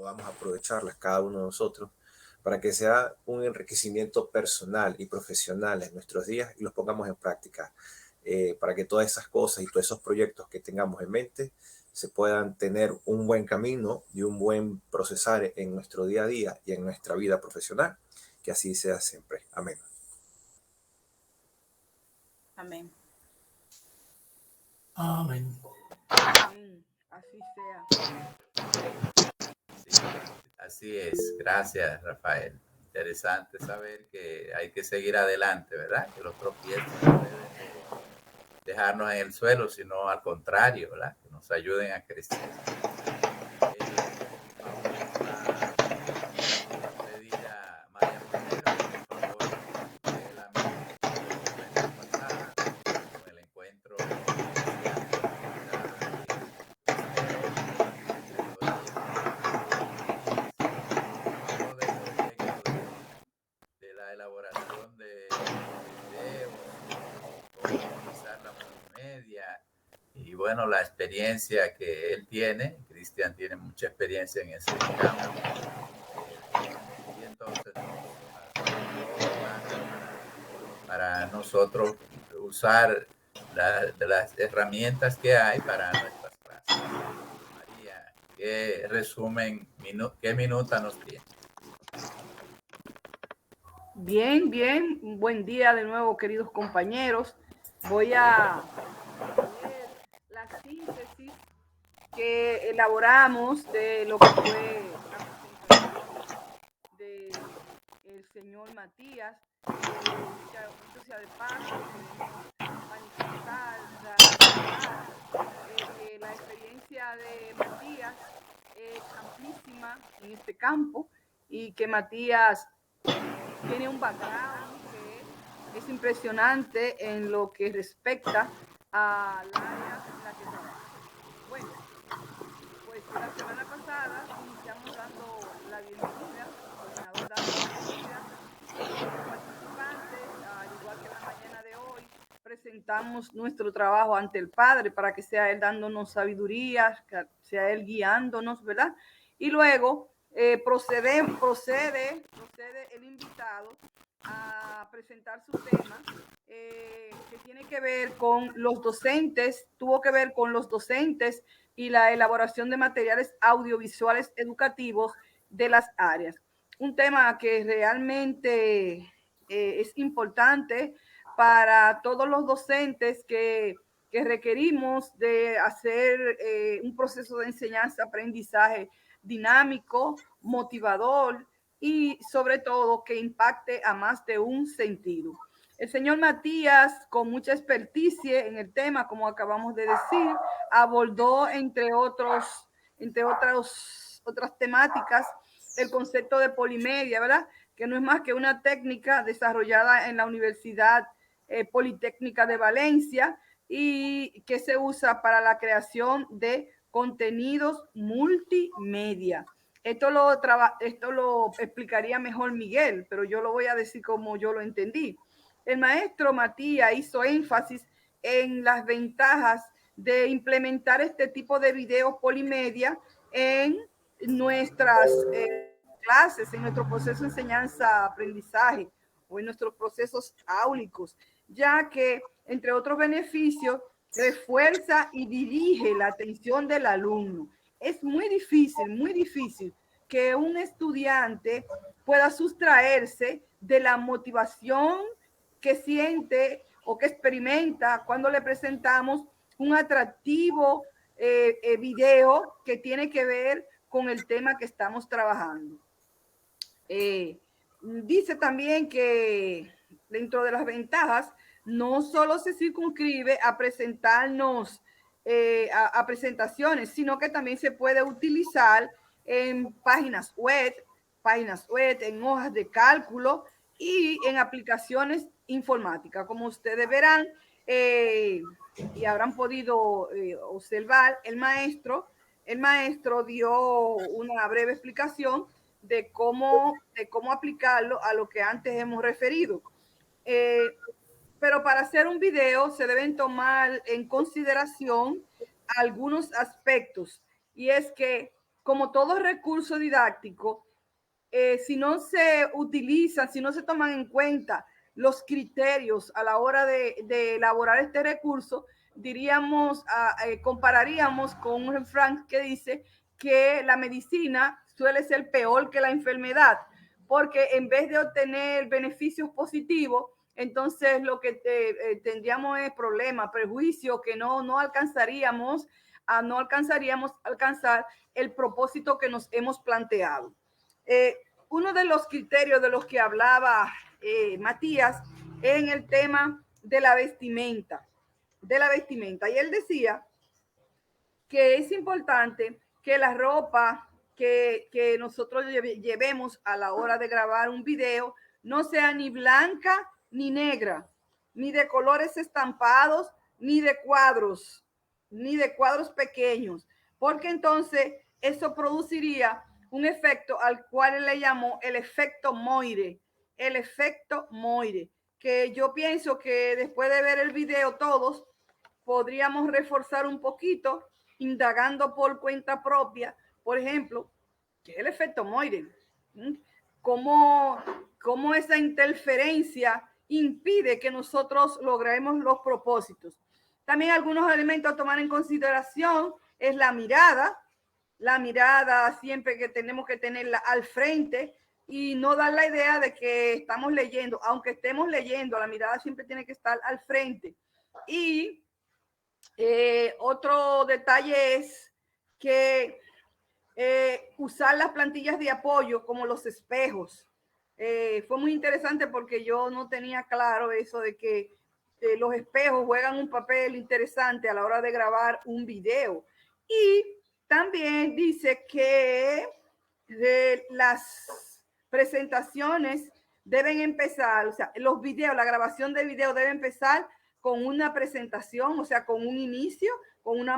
podamos aprovecharlas cada uno de nosotros para que sea un enriquecimiento personal y profesional en nuestros días y los pongamos en práctica, para que todas esas cosas y todos esos proyectos que tengamos en mente se puedan tener un buen camino y un buen procesar en nuestro día a día y en nuestra vida profesional. Que así sea siempre. Amén. Amén. Amén. Amén. Así sea. Sí, así es. Gracias, Rafael. Interesante saber que hay que seguir adelante, ¿verdad? Que los tropiezos no deben dejarnos en el suelo, sino al contrario, ¿verdad? Que nos ayuden a crecer. Vamos a pedir a María Monero que por favor lee la misma pasada con el encuentro inicial de la elaboración de videos, cómo utilizar la multimedia y bueno, la experiencia que él tiene. Cristian tiene mucha experiencia en ese campo. Y entonces para nosotros usar de las herramientas que hay para nuestras clases. María, ¿qué resumen, qué minuta nos tiene? Bien, bien. Un buen día de nuevo, queridos compañeros. Voy a leer la síntesis que elaboramos de lo que fue la presentación del señor Matías. Dicho sea de paso, queremos manifestar, que la experiencia de Matías es amplísima en este campo y que Matías tiene un background que es impresionante en lo que respecta al área en la que trabaja. Bueno, pues la semana pasada iniciamos dando la bienvenida, el coordinador dando la bienvenida a los participantes, al igual que la mañana de hoy, presentamos nuestro trabajo ante el Padre para que sea Él dándonos sabiduría, que sea Él guiándonos, ¿verdad? Y luego procede el invitado a presentar su tema, que tiene que ver con los docentes, tuvo que ver con los docentes y la elaboración de materiales audiovisuales educativos de las áreas. Un tema que realmente es importante para todos los docentes que requerimos de hacer un proceso de enseñanza-aprendizaje dinámico, motivador y sobre todo que impacte a más de un sentido. El señor Matías, con mucha experticia en el tema, como acabamos de decir, abordó otras temáticas el concepto de polimedia, ¿verdad? Que no es más que una técnica desarrollada en la Universidad Politécnica de Valencia y que se usa para la creación de contenidos multimedia. Esto lo explicaría mejor Miguel, pero yo lo voy a decir como yo lo entendí. El maestro Matías hizo énfasis en las ventajas de implementar este tipo de videos polimedia en nuestras clases, en nuestro proceso de enseñanza-aprendizaje o en nuestros procesos áulicos, ya que, entre otros beneficios, refuerza y dirige la atención del alumno. Es muy difícil que un estudiante pueda sustraerse de la motivación que siente o que experimenta cuando le presentamos un atractivo video que tiene que ver con el tema que estamos trabajando. Dice también que dentro de las ventajas no solo se circunscribe a presentarnos a presentaciones, sino que también se puede utilizar en páginas web, en hojas de cálculo y en aplicaciones informáticas. Como ustedes verán y habrán podido observar, el maestro dio una breve explicación de cómo aplicarlo a lo que antes hemos referido. Pero para hacer un video se deben tomar en consideración algunos aspectos, y es que como todo recurso didáctico, si no se utilizan, si no se toman en cuenta los criterios a la hora de elaborar este recurso, diríamos, compararíamos con un refrán que dice que la medicina suele ser peor que la enfermedad, porque en vez de obtener beneficios positivos, entonces lo que tendríamos es problemas, prejuicios que no alcanzaríamos alcanzar el propósito que nos hemos planteado. Uno de los criterios de los que hablaba Matías es en el tema de la vestimenta. Y él decía que es importante que la ropa que nosotros llevemos a la hora de grabar un video no sea ni blanca ni negra, ni de colores estampados, ni de cuadros pequeños, porque entonces eso produciría un efecto al cual él le llamó el efecto Moire, que yo pienso que después de ver el video todos podríamos reforzar un poquito, indagando por cuenta propia, por ejemplo, que es el efecto Moire, cómo esa interferencia impide que nosotros logremos los propósitos. También algunos elementos a tomar en consideración es la mirada siempre que tenemos que tenerla al frente y no dar la idea de que estamos leyendo, aunque estemos leyendo, la mirada siempre tiene que estar al frente. Y otro detalle es que usar las plantillas de apoyo como los espejos. Fue muy interesante porque yo no tenía claro eso de que los espejos juegan un papel interesante a la hora de grabar un video. Y también dice que las presentaciones deben empezar, o sea, los videos, la grabación de video debe empezar con una presentación, o sea, con un inicio, con una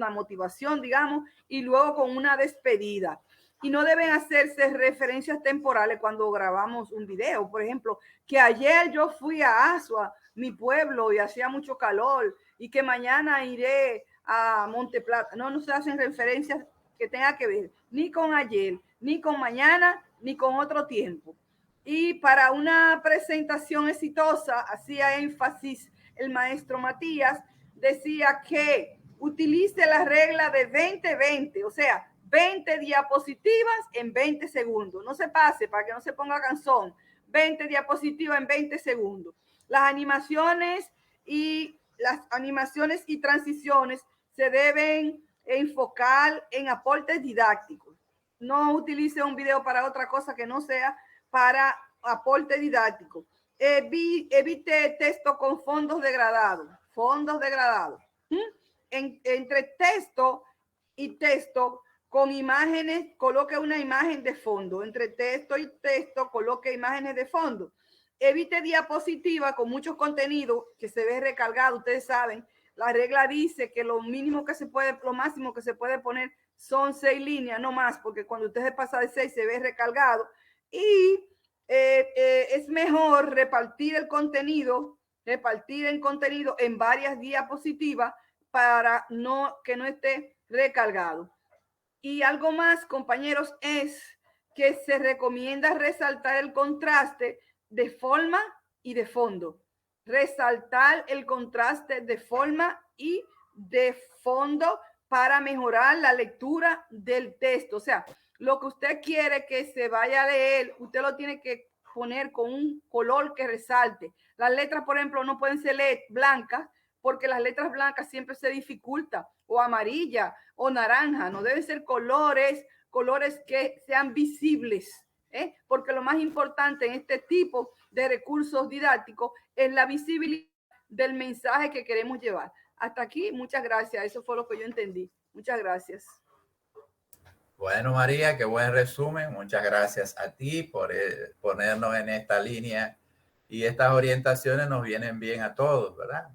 motivación, digamos, y luego con una despedida. Y no deben hacerse referencias temporales cuando grabamos un video. Por ejemplo, que ayer yo fui a Asua, mi pueblo, y hacía mucho calor, y que mañana iré a Monte Plata. No se hacen referencias que tengan que ver ni con ayer, ni con mañana, ni con otro tiempo. Y para una presentación exitosa, hacía énfasis el maestro Matías, decía que utilice la regla de 20-20, o sea, 20 diapositivas en 20 segundos. No se pase para que no se ponga cansón. 20 diapositivas en 20 segundos. Las animaciones y transiciones se deben enfocar en aportes didácticos. No utilice un video para otra cosa que no sea para aporte didáctico. Evite texto con fondos degradados. Entre texto y texto con imágenes, coloque una imagen de fondo. Entre texto y texto, coloque imágenes de fondo. Evite diapositiva con mucho contenido que se ve recargado. Ustedes saben, la regla dice que lo máximo que se puede poner son 6 líneas, no más, porque cuando usted se pasa de 6 se ve recargado. Y es mejor repartir el contenido en varias diapositivas para que no esté recargado. Y algo más, compañeros, es que se recomienda resaltar el contraste de forma y de fondo. Resaltar el contraste de forma y de fondo para mejorar la lectura del texto. O sea, lo que usted quiere que se vaya a leer, usted lo tiene que poner con un color que resalte. Las letras, por ejemplo, no pueden ser blancas, porque las letras blancas siempre se dificulta, o amarilla o naranja. No deben ser colores que sean visibles, porque lo más importante en este tipo de recursos didácticos es la visibilidad del mensaje que queremos llevar. Hasta aquí, muchas gracias. Eso fue lo que yo entendí. Muchas gracias. Bueno, María, qué buen resumen. Muchas gracias a ti por ponernos en esta línea, y estas orientaciones nos vienen bien a todos, ¿verdad?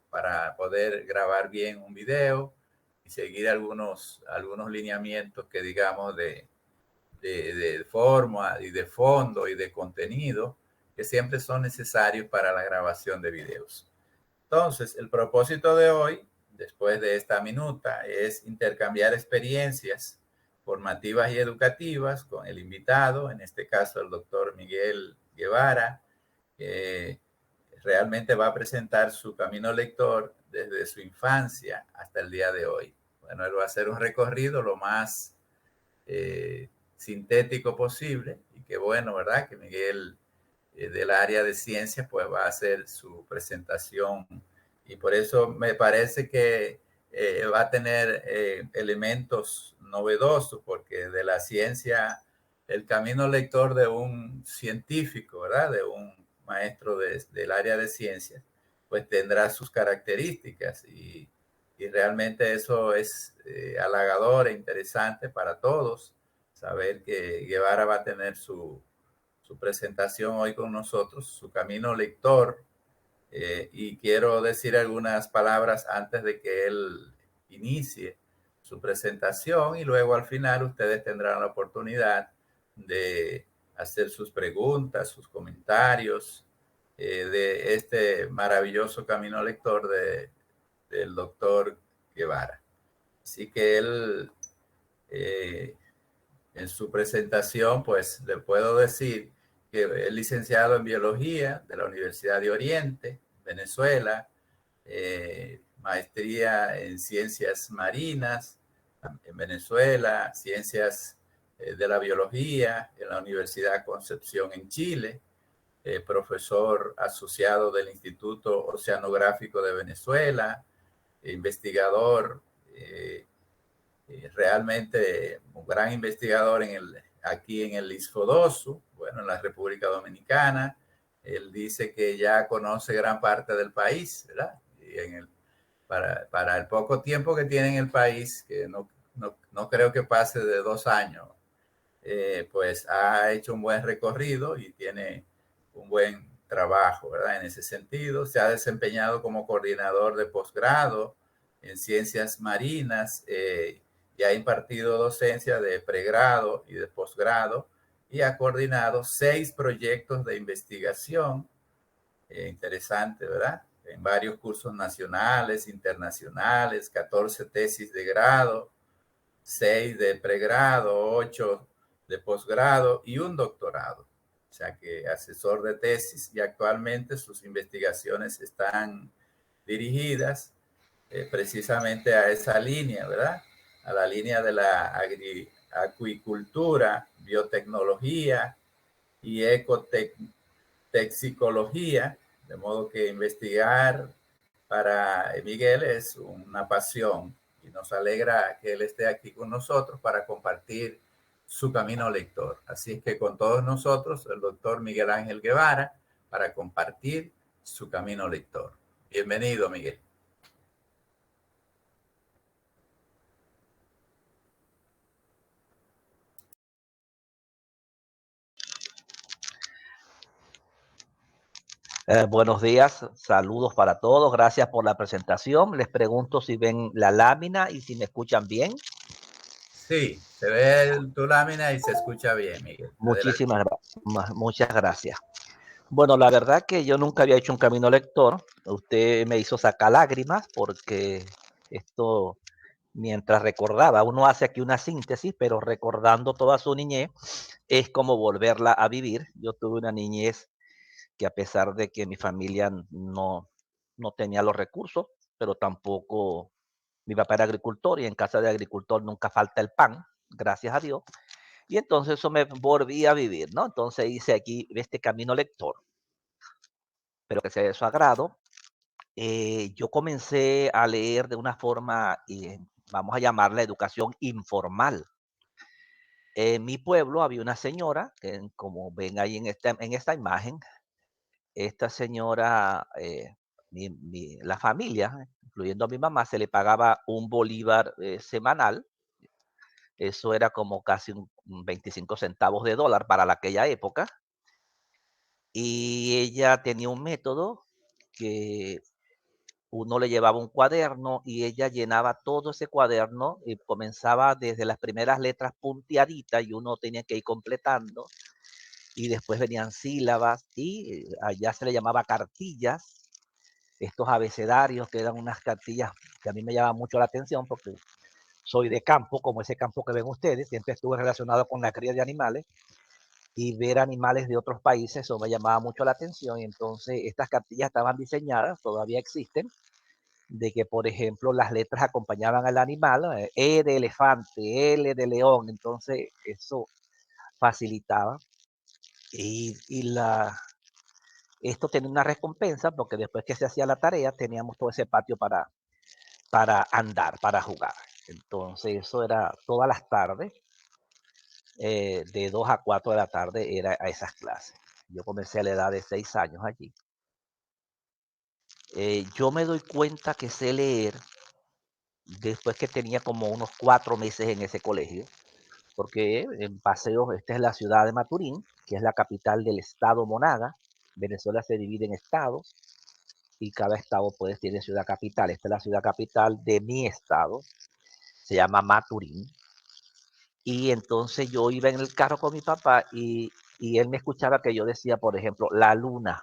Para poder grabar bien un video y seguir algunos lineamientos que digamos de forma y de fondo y de contenido que siempre son necesarios para la grabación de videos. Entonces, el propósito de hoy, después de esta minuta, es intercambiar experiencias formativas y educativas con el invitado, en este caso el doctor Miguel Guevara, que realmente va a presentar su camino lector desde su infancia hasta el día de hoy. Bueno, él va a hacer un recorrido lo más sintético posible, y qué bueno, ¿verdad? Que Miguel del área de ciencias pues va a hacer su presentación, y por eso me parece que va a tener elementos novedosos, porque de la ciencia, el camino lector de un científico, ¿verdad? De un maestro del área de ciencias, pues tendrá sus características, y realmente eso es halagador e interesante para todos, saber que Guevara va a tener su presentación hoy con nosotros, su camino lector, y quiero decir algunas palabras antes de que él inicie su presentación, y luego al final ustedes tendrán la oportunidad de hacer sus preguntas, sus comentarios de este maravilloso camino lector del doctor Guevara. Así que él, en su presentación, pues le puedo decir que es licenciado en biología de la Universidad de Oriente, Venezuela, maestría en ciencias marinas en Venezuela, ciencias de la biología en la Universidad Concepción en Chile, profesor asociado del Instituto Oceanográfico de Venezuela, investigador, realmente un gran investigador aquí en el Isfodosu, bueno, en la República Dominicana. Él dice que ya conoce gran parte del país, ¿verdad? Y para el poco tiempo que tiene en el país, que no creo que pase de 2 años, pues ha hecho un buen recorrido y tiene un buen trabajo, ¿verdad? En ese sentido, se ha desempeñado como coordinador de posgrado en ciencias marinas, y ha impartido docencia de pregrado y de posgrado, y ha coordinado 6 proyectos de investigación, interesante, ¿verdad? En varios cursos nacionales, internacionales, 14 tesis de grado, 6 de pregrado, 8 de posgrado y un doctorado. O sea que asesor de tesis, y actualmente sus investigaciones están dirigidas precisamente a esa línea, ¿verdad? A la línea de la acuicultura, biotecnología y ecotoxicología, de modo que investigar para Miguel es una pasión, y nos alegra que él esté aquí con nosotros para compartir su camino lector. Así es que con todos nosotros, el doctor Miguel Ángel Guevara, para compartir su camino lector. Bienvenido, Miguel. Buenos días, saludos para todos, gracias por la presentación. Les pregunto si ven la lámina y si me escuchan bien. Sí, se ve tu lámina y se escucha bien, Miguel. Muchas gracias. Bueno, la verdad que yo nunca había hecho un camino lector. Usted me hizo sacar lágrimas porque esto, mientras recordaba, uno hace aquí una síntesis, pero recordando toda su niñez, es como volverla a vivir. Yo tuve una niñez que, a pesar de que mi familia no tenía los recursos, pero tampoco, mi papá era agricultor y en casa de agricultor nunca falta el pan, gracias a Dios. Y entonces eso me volví a vivir, ¿no? Entonces hice aquí este camino lector, pero que sea de su agrado. Yo comencé a leer de una forma, vamos a llamarla educación informal. En mi pueblo había una señora, que como ven ahí en esta imagen, esta señora, la familia, incluyendo a mi mamá, se le pagaba un bolívar semanal. Eso era como casi un 25 centavos de dólar para aquella época. Y ella tenía un método que uno le llevaba un cuaderno y ella llenaba todo ese cuaderno y comenzaba desde las primeras letras punteaditas y uno tenía que ir completando. Y después venían sílabas y allá se le llamaba cartillas, estos abecedarios que eran unas cartillas que a mí me llama mucho la atención porque soy de campo, como ese campo que ven ustedes, siempre estuve relacionado con la cría de animales y ver animales de otros países, eso me llamaba mucho la atención. Y entonces estas cartillas estaban diseñadas, todavía existen, de que, por ejemplo, las letras acompañaban al animal, E de elefante, L de león, entonces eso facilitaba. Esto tenía una recompensa porque después que se hacía la tarea teníamos todo ese patio para andar, para jugar. Entonces eso era todas las tardes, de 2 a 4 de la tarde era a esas clases. Yo comencé a la edad de 6 años allí. Yo me doy cuenta que sé leer después que tenía como unos 4 meses en ese colegio, porque en paseos, esta es la ciudad de Maturín, que es la capital del estado Monaga. Venezuela se divide en estados y cada estado pues tiene ciudad capital. Esta es la ciudad capital de mi estado, se llama Maturín. Y entonces yo iba en el carro con mi papá y él me escuchaba que yo decía, por ejemplo, la luna,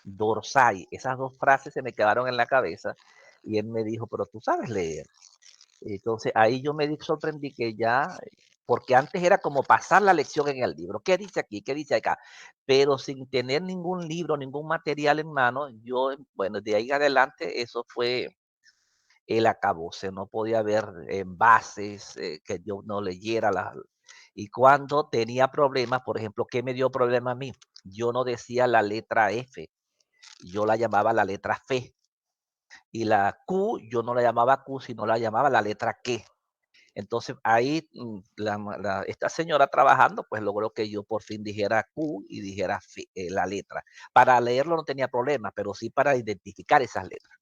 dorsai. Esas dos frases se me quedaron en la cabeza y él me dijo, pero tú sabes leer. Entonces ahí yo me sorprendí que ya, porque antes era como pasar la lección en el libro. ¿Qué dice aquí? ¿Qué dice acá? Pero sin tener ningún libro, ningún material en mano, yo, bueno, de ahí adelante eso fue el acabose. No podía haber envases que yo no leyera. Y cuando tenía problemas, por ejemplo, ¿qué me dio problema a mí? Yo no decía la letra F, yo la llamaba la letra F. Y la Q, yo no la llamaba Q, sino la llamaba la letra Q. Entonces ahí esta señora trabajando, pues logró que yo por fin dijera Q y dijera la letra. Para leerlo no tenía problema, pero sí para identificar esas letras.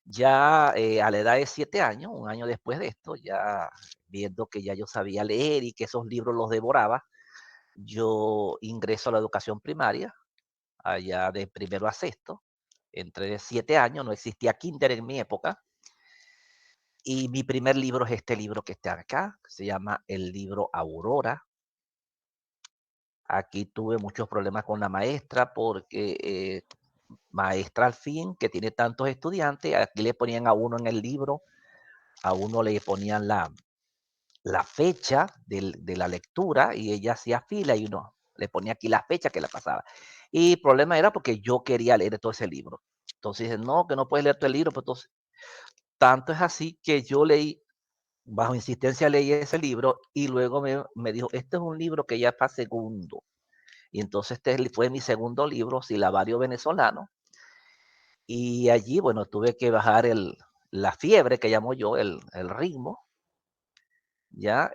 Ya a la edad de 7 años, un año después de esto, ya viendo que ya yo sabía leer y que esos libros los devoraba, yo ingreso a la educación primaria, allá de primero a sexto, entre 7 años, no existía kinder en mi época, y mi primer libro es este libro que está acá, que se llama el libro Aurora. Aquí tuve muchos problemas con la maestra porque maestra al fin, que tiene tantos estudiantes, aquí le ponían a uno en el libro, a uno le ponían la fecha de la lectura y ella hacía fila y uno le ponía aquí la fecha que la pasaba. Y el problema era porque yo quería leer todo ese libro. Entonces dice, no, que no puedes leer todo el libro. Pues entonces, tanto es así que yo leí, bajo insistencia leí ese libro y luego me dijo, este es un libro que ya está segundo. Y entonces este fue mi segundo libro, Silabario Venezolano. Y allí, bueno, tuve que bajar la fiebre que llamo yo, el ritmo. Ya,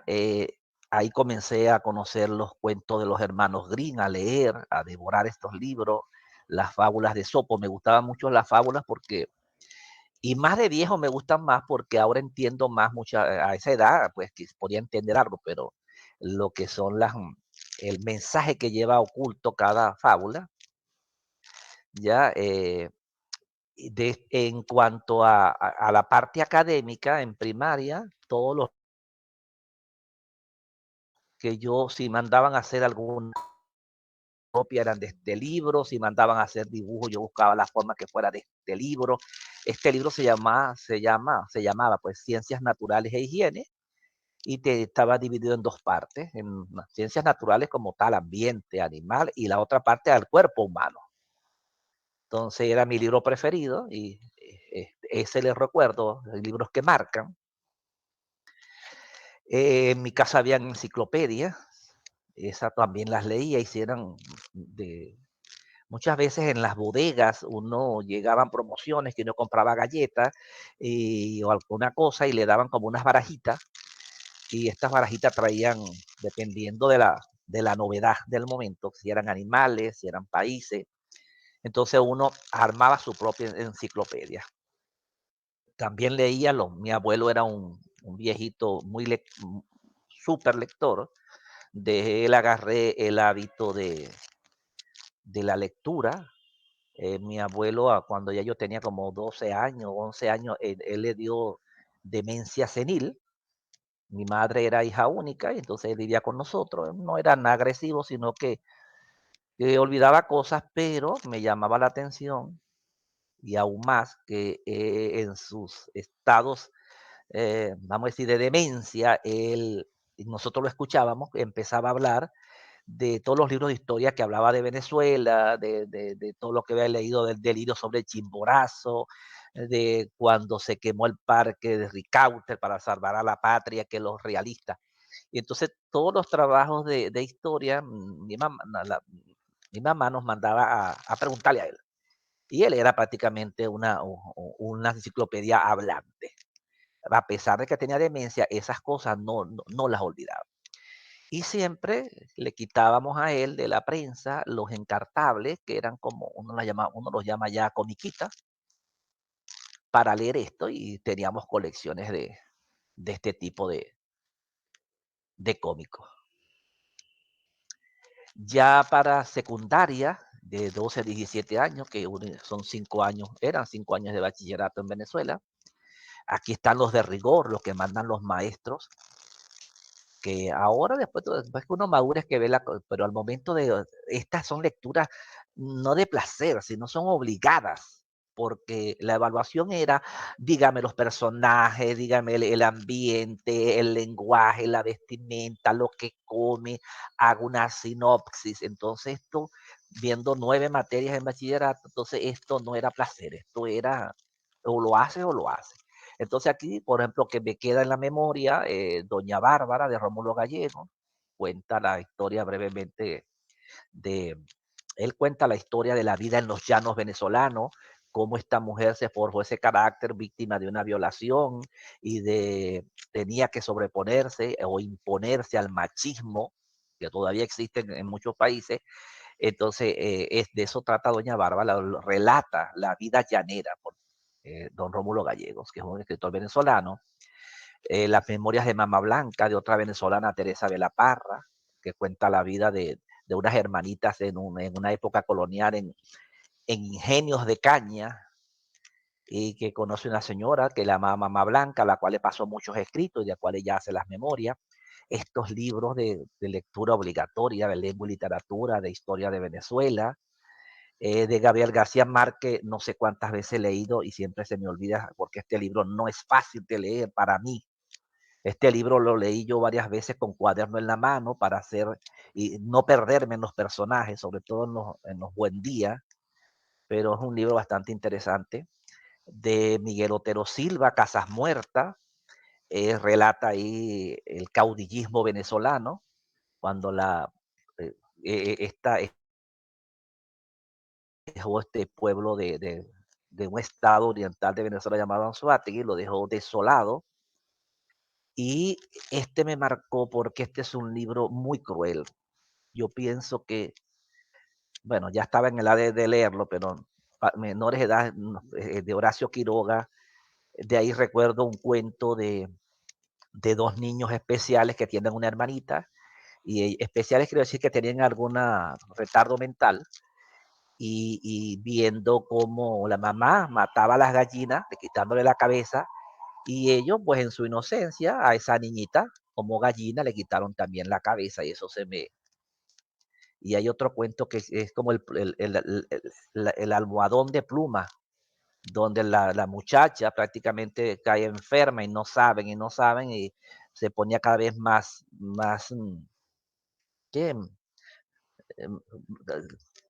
ahí comencé a conocer los cuentos de los hermanos Grimm, a leer, a devorar estos libros, las fábulas de Sopo. Me gustaban mucho las fábulas porque, y más de viejo me gustan más porque ahora entiendo más a esa edad, pues que podía entender algo, pero lo que son el mensaje que lleva oculto cada fábula, ya, en cuanto a la parte académica en primaria, todos los que yo, si mandaban a hacer alguna copia eran de este libro, si mandaban a hacer dibujos, yo buscaba la forma que fuera de este libro. Este libro se llamaba pues Ciencias Naturales e Higiene y estaba dividido en dos partes, en ciencias naturales como tal, ambiente, animal, y la otra parte al cuerpo humano. Entonces era mi libro preferido y ese les recuerdo, libros que marcan. En mi casa habían enciclopedias, esas también las leía, hicieron muchas veces en las bodegas uno llegaban promociones que uno compraba galletas o alguna cosa y le daban como unas barajitas y estas barajitas traían, dependiendo de la novedad del momento, si eran animales, si eran países, entonces uno armaba su propia enciclopedia. También leía, mi abuelo era un viejito súper lector, de él agarré el hábito de la lectura. Mi abuelo, cuando ya yo tenía como 12 años, 11 años, él le dio demencia senil. Mi madre era hija única y entonces él vivía con nosotros. No era nada agresivo, sino que olvidaba cosas, pero me llamaba la atención y aún más que en sus estados vamos a decir, de demencia, nosotros lo escuchábamos, empezaba a hablar de todos los libros de historia que hablaba de Venezuela, de todo lo que había leído del delirio sobre Chimborazo, de cuando se quemó el parque de Ricaurte para salvar a la patria, que los realistas. Y entonces todos los trabajos de historia, mi mamá nos mandaba a preguntarle a él. Y él era prácticamente una enciclopedia hablante. A pesar de que tenía demencia, esas cosas no las olvidaba. Y siempre le quitábamos a él de la prensa los encartables, que eran como, uno los llama ya comiquitas, para leer esto, y teníamos colecciones de este tipo de cómicos. Ya para secundaria, de 12 a 17 años, que son 5 años, eran 5 años de bachillerato en Venezuela, aquí están los de rigor, los que mandan los maestros, que ahora después que uno madura es que ve pero al momento de, estas son lecturas no de placer, sino son obligadas, porque la evaluación era, dígame los personajes, dígame el ambiente, el lenguaje, la vestimenta, lo que come, hago una sinopsis. Entonces esto, viendo 9 materias en bachillerato, entonces esto no era placer, esto era o lo haces o lo haces. Entonces aquí, por ejemplo, que me queda en la memoria, Doña Bárbara de Rómulo Gallego, cuenta la historia brevemente de, él cuenta la historia de la vida en los llanos venezolanos, cómo esta mujer se forjó ese carácter víctima de una violación y tenía que sobreponerse o imponerse al machismo que todavía existe en muchos países. Entonces, de eso trata Doña Bárbara, relata la vida llanera por don Rómulo Gallegos, que es un escritor venezolano. Las memorias de Mama Blanca, de otra venezolana, Teresa de la Parra, que cuenta la vida de unas hermanitas en una época colonial en ingenios de caña, y que conoce una señora que la llama Mama Blanca, a la cual le pasó muchos escritos y de la cual ella hace las memorias. Estos libros de lectura obligatoria, de lengua y literatura, de historia de Venezuela, de Gabriel García Márquez, no sé cuántas veces he leído y siempre se me olvida porque este libro no es fácil de leer para mí. Este libro lo leí yo varias veces con cuaderno en la mano para hacer y no perderme en los personajes, sobre todo en los buen días, pero es un libro bastante interesante. De Miguel Otero Silva, Casas Muertas, relata ahí el caudillismo venezolano, cuando esta dejó este pueblo de un estado oriental de Venezuela llamado Anzoátegui, lo dejó desolado. Y este me marcó porque este es un libro muy cruel. Yo pienso que, bueno, ya estaba en el edad de leerlo, pero menores de edad, de Horacio Quiroga, de ahí recuerdo un cuento de 2 niños especiales que tienen una hermanita, y especiales quiero decir que tenían algún retardo mental, y viendo cómo la mamá mataba a las gallinas, quitándole la cabeza, y ellos, pues en su inocencia, a esa niñita, como gallina, le quitaron también la cabeza, y eso se me... Y hay otro cuento que es como el almohadón de pluma, donde la muchacha prácticamente cae enferma y no saben, y se ponía cada vez más ¿qué? Em,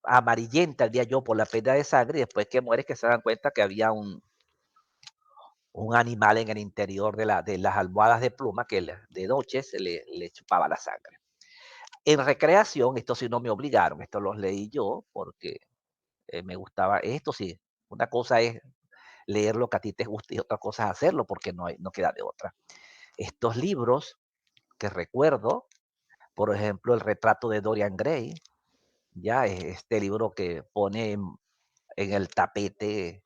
amarillenta, diría yo, por la pérdida de sangre, y después que muere que se dan cuenta que había un animal en el interior de las almohadas de pluma que de noche le chupaba la sangre. En recreación, esto sí no me obligaron, esto los leí yo porque me gustaba, esto sí, una cosa es leer lo que a ti te gusta y otra cosa es hacerlo porque no queda de otra. Estos libros que recuerdo, por ejemplo, el retrato de Dorian Gray, ya es este libro que pone en el tapete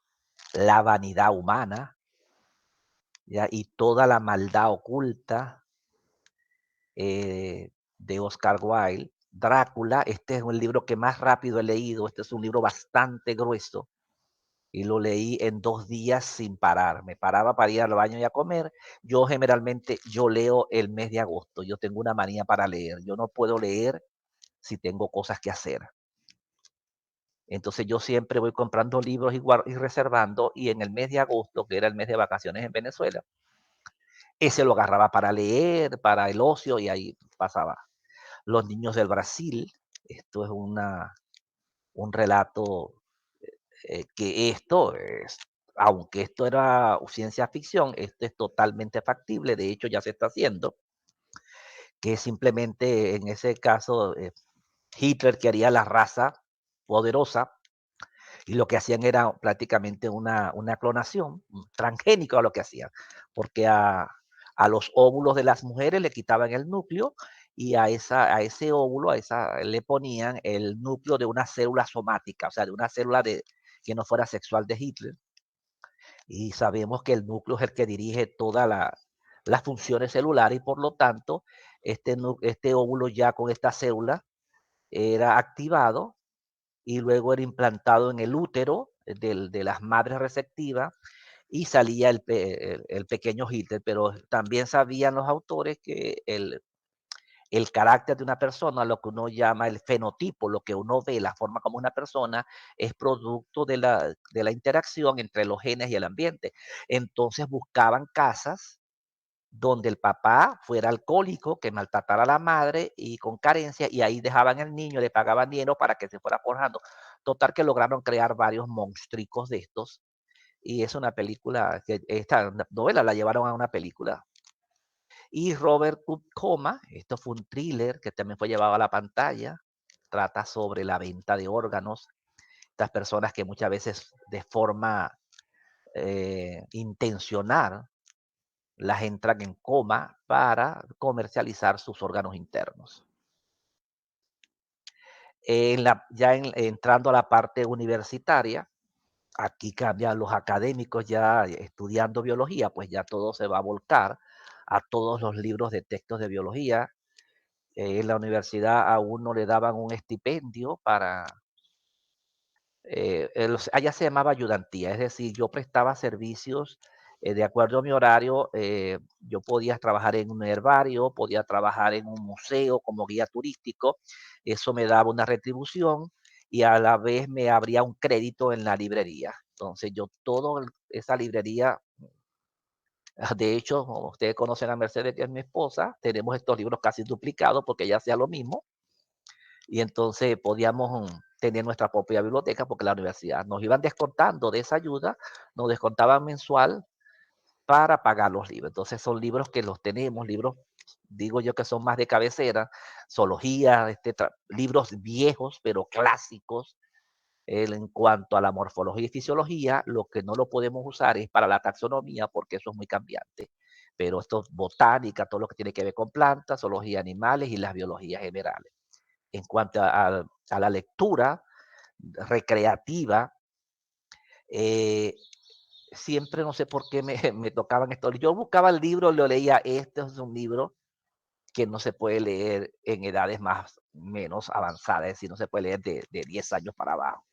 la vanidad humana, ya, y toda la maldad oculta de Oscar Wilde. Drácula, este es un libro que más rápido he leído, este es un libro bastante grueso, y lo leí en 2 días sin parar. Me paraba para ir al baño y a comer. Yo generalmente, yo leo el mes de agosto, yo tengo una manía para leer, yo no puedo leer si tengo cosas que hacer. Entonces yo siempre voy comprando libros y reservando, y en el mes de agosto, que era el mes de vacaciones en Venezuela, ese lo agarraba para leer, para el ocio y ahí pasaba. Los niños del Brasil, esto es un relato que esto es, aunque esto era ciencia ficción, esto es totalmente factible, de hecho ya se está haciendo, que simplemente en ese caso Hitler quería la raza poderosa y lo que hacían era prácticamente una clonación, transgénico a lo que hacían, porque a los óvulos de las mujeres le quitaban el núcleo y a ese óvulo le ponían el núcleo de una célula somática, o sea, de una célula que no fuera sexual de Hitler. Y sabemos que el núcleo es el que dirige todas las funciones celulares y por lo tanto este óvulo ya con esta célula era activado y luego era implantado en el útero de las madres receptivas y salía el pequeño Hitler, pero también sabían los autores que el carácter de una persona, lo que uno llama el fenotipo, lo que uno ve, la forma como una persona, es producto de la interacción entre los genes y el ambiente. Entonces buscaban casas donde el papá fuera alcohólico, que maltratara a la madre y con carencia, y ahí dejaban al niño, le pagaban dinero para que se fuera forjando. Total que lograron crear varios monstruos de estos, y es una película, que esta novela la llevaron a una película. Y Robert Coma, esto fue un thriller que también fue llevado a la pantalla, trata sobre la venta de órganos, estas personas que muchas veces de forma intencional las entran en coma para comercializar sus órganos internos. Entrando a la parte universitaria, aquí cambian los académicos ya estudiando biología, pues ya todo se va a volcar a todos los libros de textos de biología. En la universidad a uno le daban un estipendio para allá se llamaba ayudantía, es decir, yo prestaba servicios de acuerdo a mi horario, yo podía trabajar en un herbario, podía trabajar en un museo como guía turístico, eso me daba una retribución y a la vez me abría un crédito en la librería. Entonces yo toda esa librería, de hecho, como ustedes conocen a Mercedes, que es mi esposa, tenemos estos libros casi duplicados porque ella hacía lo mismo y entonces podíamos tener nuestra propia biblioteca porque la universidad nos iban descontando de esa ayuda, nos descontaban mensual para pagar los libros. Entonces son libros que los tenemos, libros, digo yo que son más de cabecera, zoología, libros viejos pero clásicos. En cuanto a la morfología y fisiología, lo que no lo podemos usar es para la taxonomía porque eso es muy cambiante. Pero esto es botánica, todo lo que tiene que ver con plantas, zoología animales y las biologías generales. En cuanto a la lectura recreativa, eh, siempre no sé por qué me tocaban estos. Yo buscaba el libro, lo leía, este es un libro que no se puede leer en edades más menos avanzadas, es decir, no se puede leer de 10 años para abajo.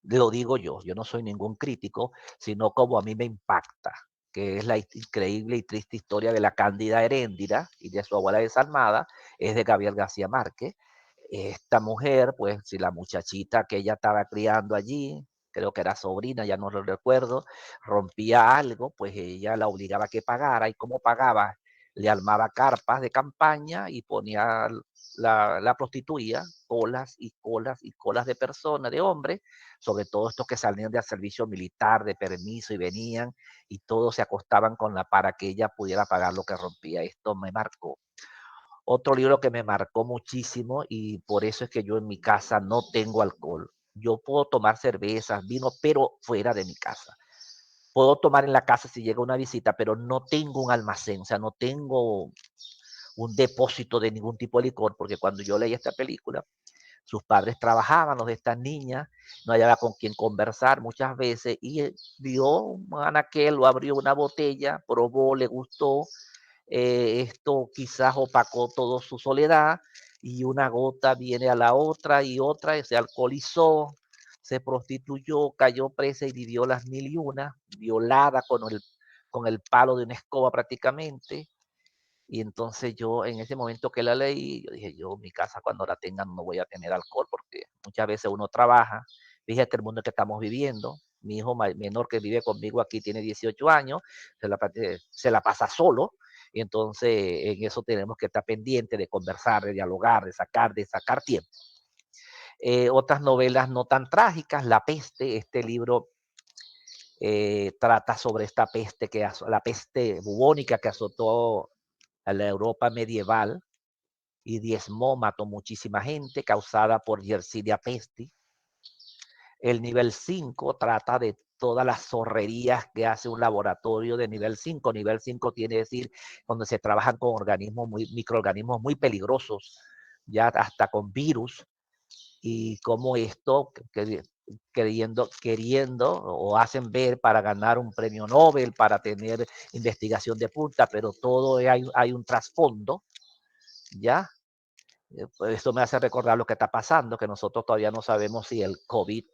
Lo digo yo no soy ningún crítico, sino como a mí me impacta, que es la increíble y triste historia de la Cándida Heréndira y de su abuela desalmada, es de Gabriel García Márquez. Esta mujer, pues, si la muchachita que ella estaba criando allí, creo que era sobrina, ya no lo recuerdo, rompía algo, pues ella la obligaba a que pagara, y cómo pagaba, le armaba carpas de campaña y ponía la prostituía, colas y colas y colas de personas, de hombres, sobre todo estos que salían del servicio militar, de permiso y venían, y todos se acostaban con la para que ella pudiera pagar lo que rompía. Esto me marcó. Otro libro que me marcó muchísimo y por eso es que yo en mi casa no tengo alcohol. Yo puedo tomar cervezas, vino, pero fuera de mi casa. Puedo tomar en la casa si llega una visita, pero no tengo un almacén, o sea, no tengo un depósito de ningún tipo de licor, porque cuando yo leí esta película, sus padres trabajaban, los de estas niñas, no hallaba con quién conversar muchas veces, y vio un anaquel, lo abrió una botella, probó, le gustó, esto quizás opacó toda su soledad y una gota viene a la otra y otra, y se alcoholizó, se prostituyó, cayó presa y vivió las mil y una, violada con el palo de una escoba prácticamente. Y entonces yo en ese momento que la leí, yo dije, yo mi casa cuando la tenga no voy a tener alcohol porque muchas veces uno trabaja, fíjate el mundo que estamos viviendo, mi hijo menor que vive conmigo aquí tiene 18 años, se la pasa solo, Y entonces en eso tenemos que estar pendientes de conversar, de dialogar, de sacar tiempo. Otras novelas no tan trágicas, La Peste, este libro trata sobre esta peste, la peste bubónica que azotó a la Europa medieval y mató muchísima gente, causada por Yersinia pestis. El nivel 5 trata de todas las zorrerías que hace un laboratorio de nivel 5. Nivel 5 tiene que decir donde se trabajan con microorganismos muy peligrosos, ya hasta con virus, y cómo esto, queriendo o hacen ver para ganar un premio Nobel, para tener investigación de punta, pero todo hay un trasfondo, ¿ya? Pues esto me hace recordar lo que está pasando, que nosotros todavía no sabemos si el COVID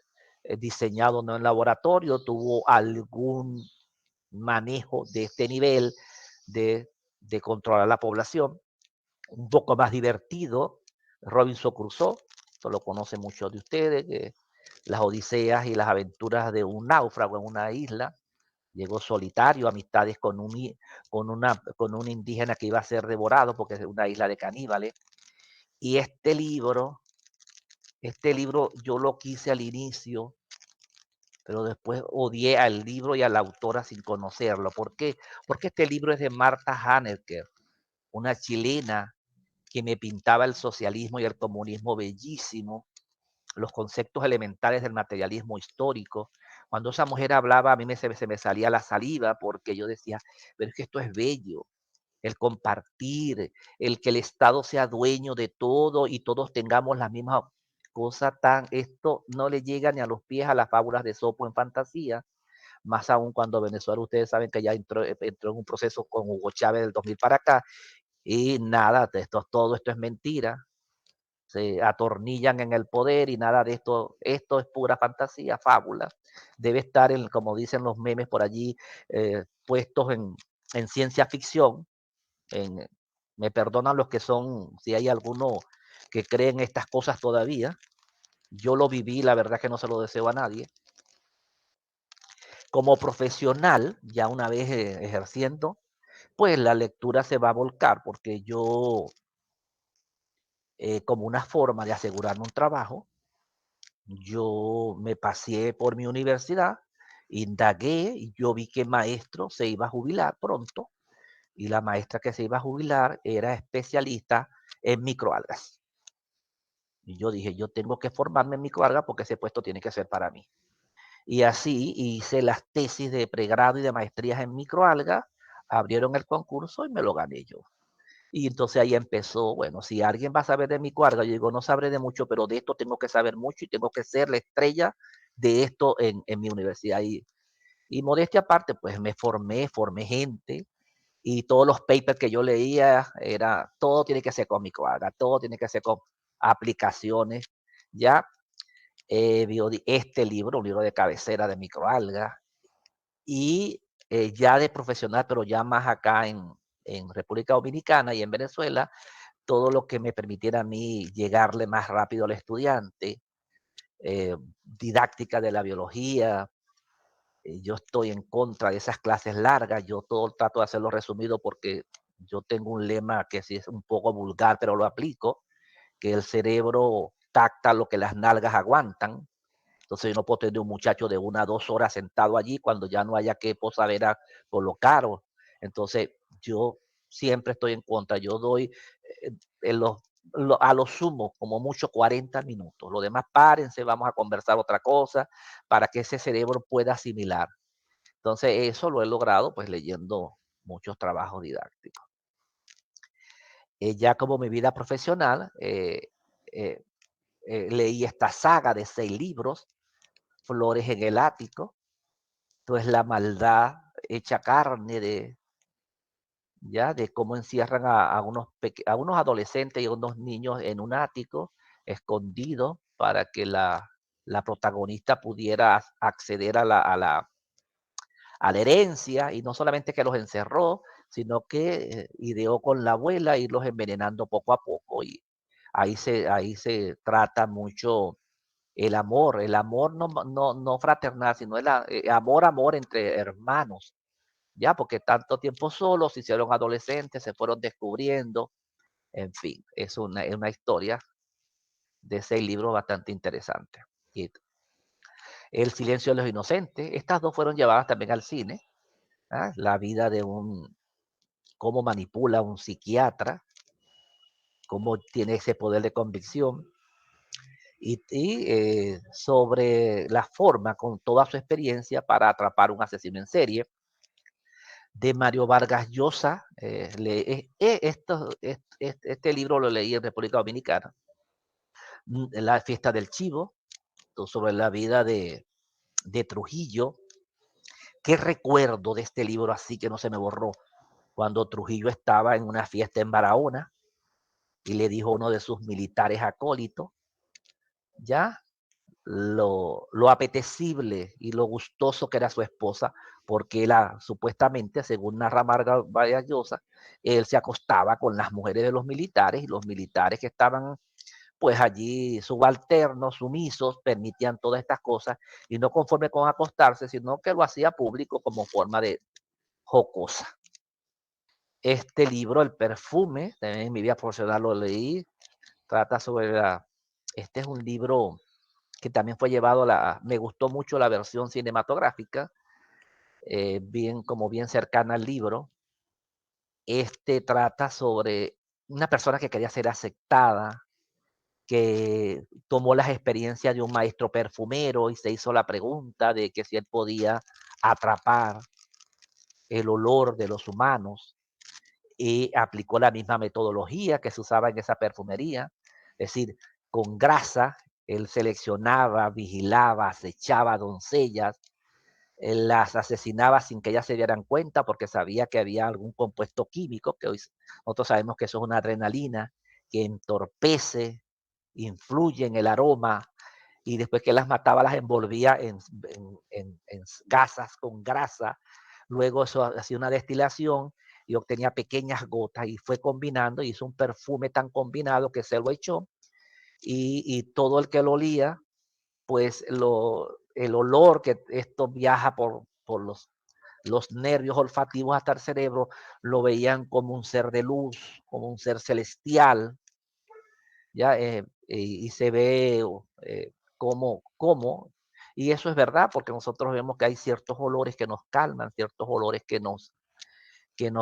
diseñado no en laboratorio tuvo algún manejo de este nivel de controlar la población. Un poco más divertido, Robinson Crusoe, esto lo conocen muchos de ustedes, que las odiseas y las aventuras de un náufrago en una isla. Llegó solitario, amistades con un indígena que iba a ser devorado porque es una isla de caníbales. Y este libro yo lo quise al inicio, pero después odié al libro y a la autora sin conocerlo. ¿Por qué? Porque este libro es de Marta Hanecker, una chilena que me pintaba el socialismo y el comunismo bellísimo, los conceptos elementales del materialismo histórico. Cuando esa mujer hablaba, a mí se me salía la saliva porque yo decía, pero es que esto es bello, el compartir, el que el Estado sea dueño de todo y todos tengamos la misma cosa esto no le llega ni a los pies a las fábulas de Sopo en fantasía, más aún cuando Venezuela, ustedes saben que ya entró en un proceso con Hugo Chávez del 2000 para acá, y nada, todo esto es mentira, se atornillan en el poder y nada de esto es pura fantasía, fábula, debe estar, como dicen los memes por allí, puestos en ciencia ficción, me perdonan los que son, si hay alguno que creen estas cosas todavía, yo lo viví, la verdad que no se lo deseo a nadie. Como profesional, ya una vez ejerciendo, pues la lectura se va a volcar porque yo, como una forma de asegurarme un trabajo, yo me pasé por mi universidad, indagué y yo vi que el maestro se iba a jubilar pronto y la maestra que se iba a jubilar era especialista en microalgas. Y yo dije, yo tengo que formarme en microalgas porque ese puesto tiene que ser para mí. Y así hice las tesis de pregrado y de maestrías en microalgas, abrieron el concurso y me lo gané yo. Y entonces ahí empezó, bueno, si alguien va a saber de microalgas, yo digo, no sabré de mucho, pero de esto tengo que saber mucho y tengo que ser la estrella de esto en mi universidad. Y modestia aparte, pues me formé gente, y todos los papers que yo leía todo tiene que ser con microalgas, todo tiene que ser con aplicaciones, ya. Este libro, un libro de cabecera de microalgas, y ya de profesional, pero ya más acá en República Dominicana y en Venezuela, todo lo que me permitiera a mí llegarle más rápido al estudiante, didáctica de la biología. Yo estoy en contra de esas clases largas, yo todo trato de hacerlo resumido porque yo tengo un lema que sí es un poco vulgar, pero lo aplico, que el cerebro tacta lo que las nalgas aguantan. Entonces yo no puedo tener un muchacho de 1 a 2 horas sentado allí cuando ya no haya que saber a colocar. Entonces yo siempre estoy en contra. Yo doy a lo sumo como mucho 40 minutos. Lo demás párense, vamos a conversar otra cosa para que ese cerebro pueda asimilar. Entonces eso lo he logrado pues leyendo muchos trabajos didácticos. Ya como mi vida profesional, leí esta saga de 6 libros, Flores en el ático, entonces la maldad hecha carne de cómo encierran a unos adolescentes y a unos niños en un ático escondido para que la protagonista pudiera acceder a la herencia, y no solamente que los encerró, sino que ideó con la abuela irlos envenenando poco a poco, y ahí se trata mucho el amor no fraternal, sino el amor entre hermanos, ya, porque tanto tiempo solos, se hicieron adolescentes, se fueron descubriendo, en fin, es una historia de 6 libros bastante interesante. Y El silencio de los inocentes, estas dos fueron llevadas también al cine, ¿ah? La vida de cómo manipula un psiquiatra, cómo tiene ese poder de convicción, y sobre la forma, con toda su experiencia, para atrapar un asesino en serie, de Mario Vargas Llosa. Este libro lo leí en República Dominicana. La fiesta del chivo, sobre la vida de Trujillo. ¿Qué recuerdo de este libro así que no se me borró? Cuando Trujillo estaba en una fiesta en Barahona y le dijo a uno de sus militares acólitos, ya, lo apetecible y lo gustoso que era su esposa, porque supuestamente, según narra Vargas Llosa, él se acostaba con las mujeres de los militares, y los militares que estaban pues allí subalternos, sumisos, permitían todas estas cosas, y no conforme con acostarse, sino que lo hacía público como forma de jocosa. Este libro, El perfume, también en mi vida profesional lo leí, trata sobre este es un libro que también fue llevado me gustó mucho la versión cinematográfica, bien cercana al libro. Este trata sobre una persona que quería ser aceptada, que tomó las experiencias de un maestro perfumero y se hizo la pregunta de que si él podía atrapar el olor de los humanos, y aplicó la misma metodología que se usaba en esa perfumería, es decir, con grasa, él seleccionaba, vigilaba, acechaba doncellas, las asesinaba sin que ellas se dieran cuenta porque sabía que había algún compuesto químico, que hoy nosotros sabemos que eso es una adrenalina, que entorpece, influye en el aroma, y después que las mataba las envolvía en gasas con grasa. Luego eso hacía una destilación y obtenía pequeñas gotas y fue combinando, y hizo un perfume tan combinado que se lo echó, y todo el que lo olía, pues el olor que esto viaja por los nervios olfativos hasta el cerebro, lo veían como un ser de luz, como un ser celestial, ya, y se ve cómo, y eso es verdad, porque nosotros vemos que hay ciertos olores que nos calman, ciertos olores que nos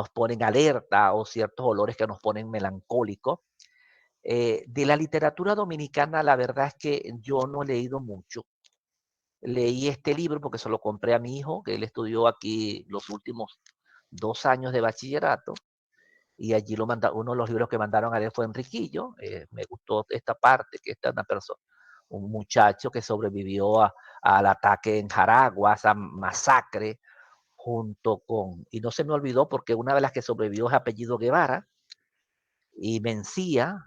ponen alerta, o ciertos olores que nos ponen melancólicos. De la literatura dominicana, la verdad es que yo no he leído mucho. Leí este libro porque se lo compré a mi hijo, que él estudió aquí los últimos 2 años de bachillerato, y allí uno de los libros que mandaron a él fue Enriquillo. Me gustó esta parte, que esta es una persona, un muchacho que sobrevivió al ataque en Jaragua, a esa masacre, y no se me olvidó porque una de las que sobrevivió es apellido Guevara, y Mencía.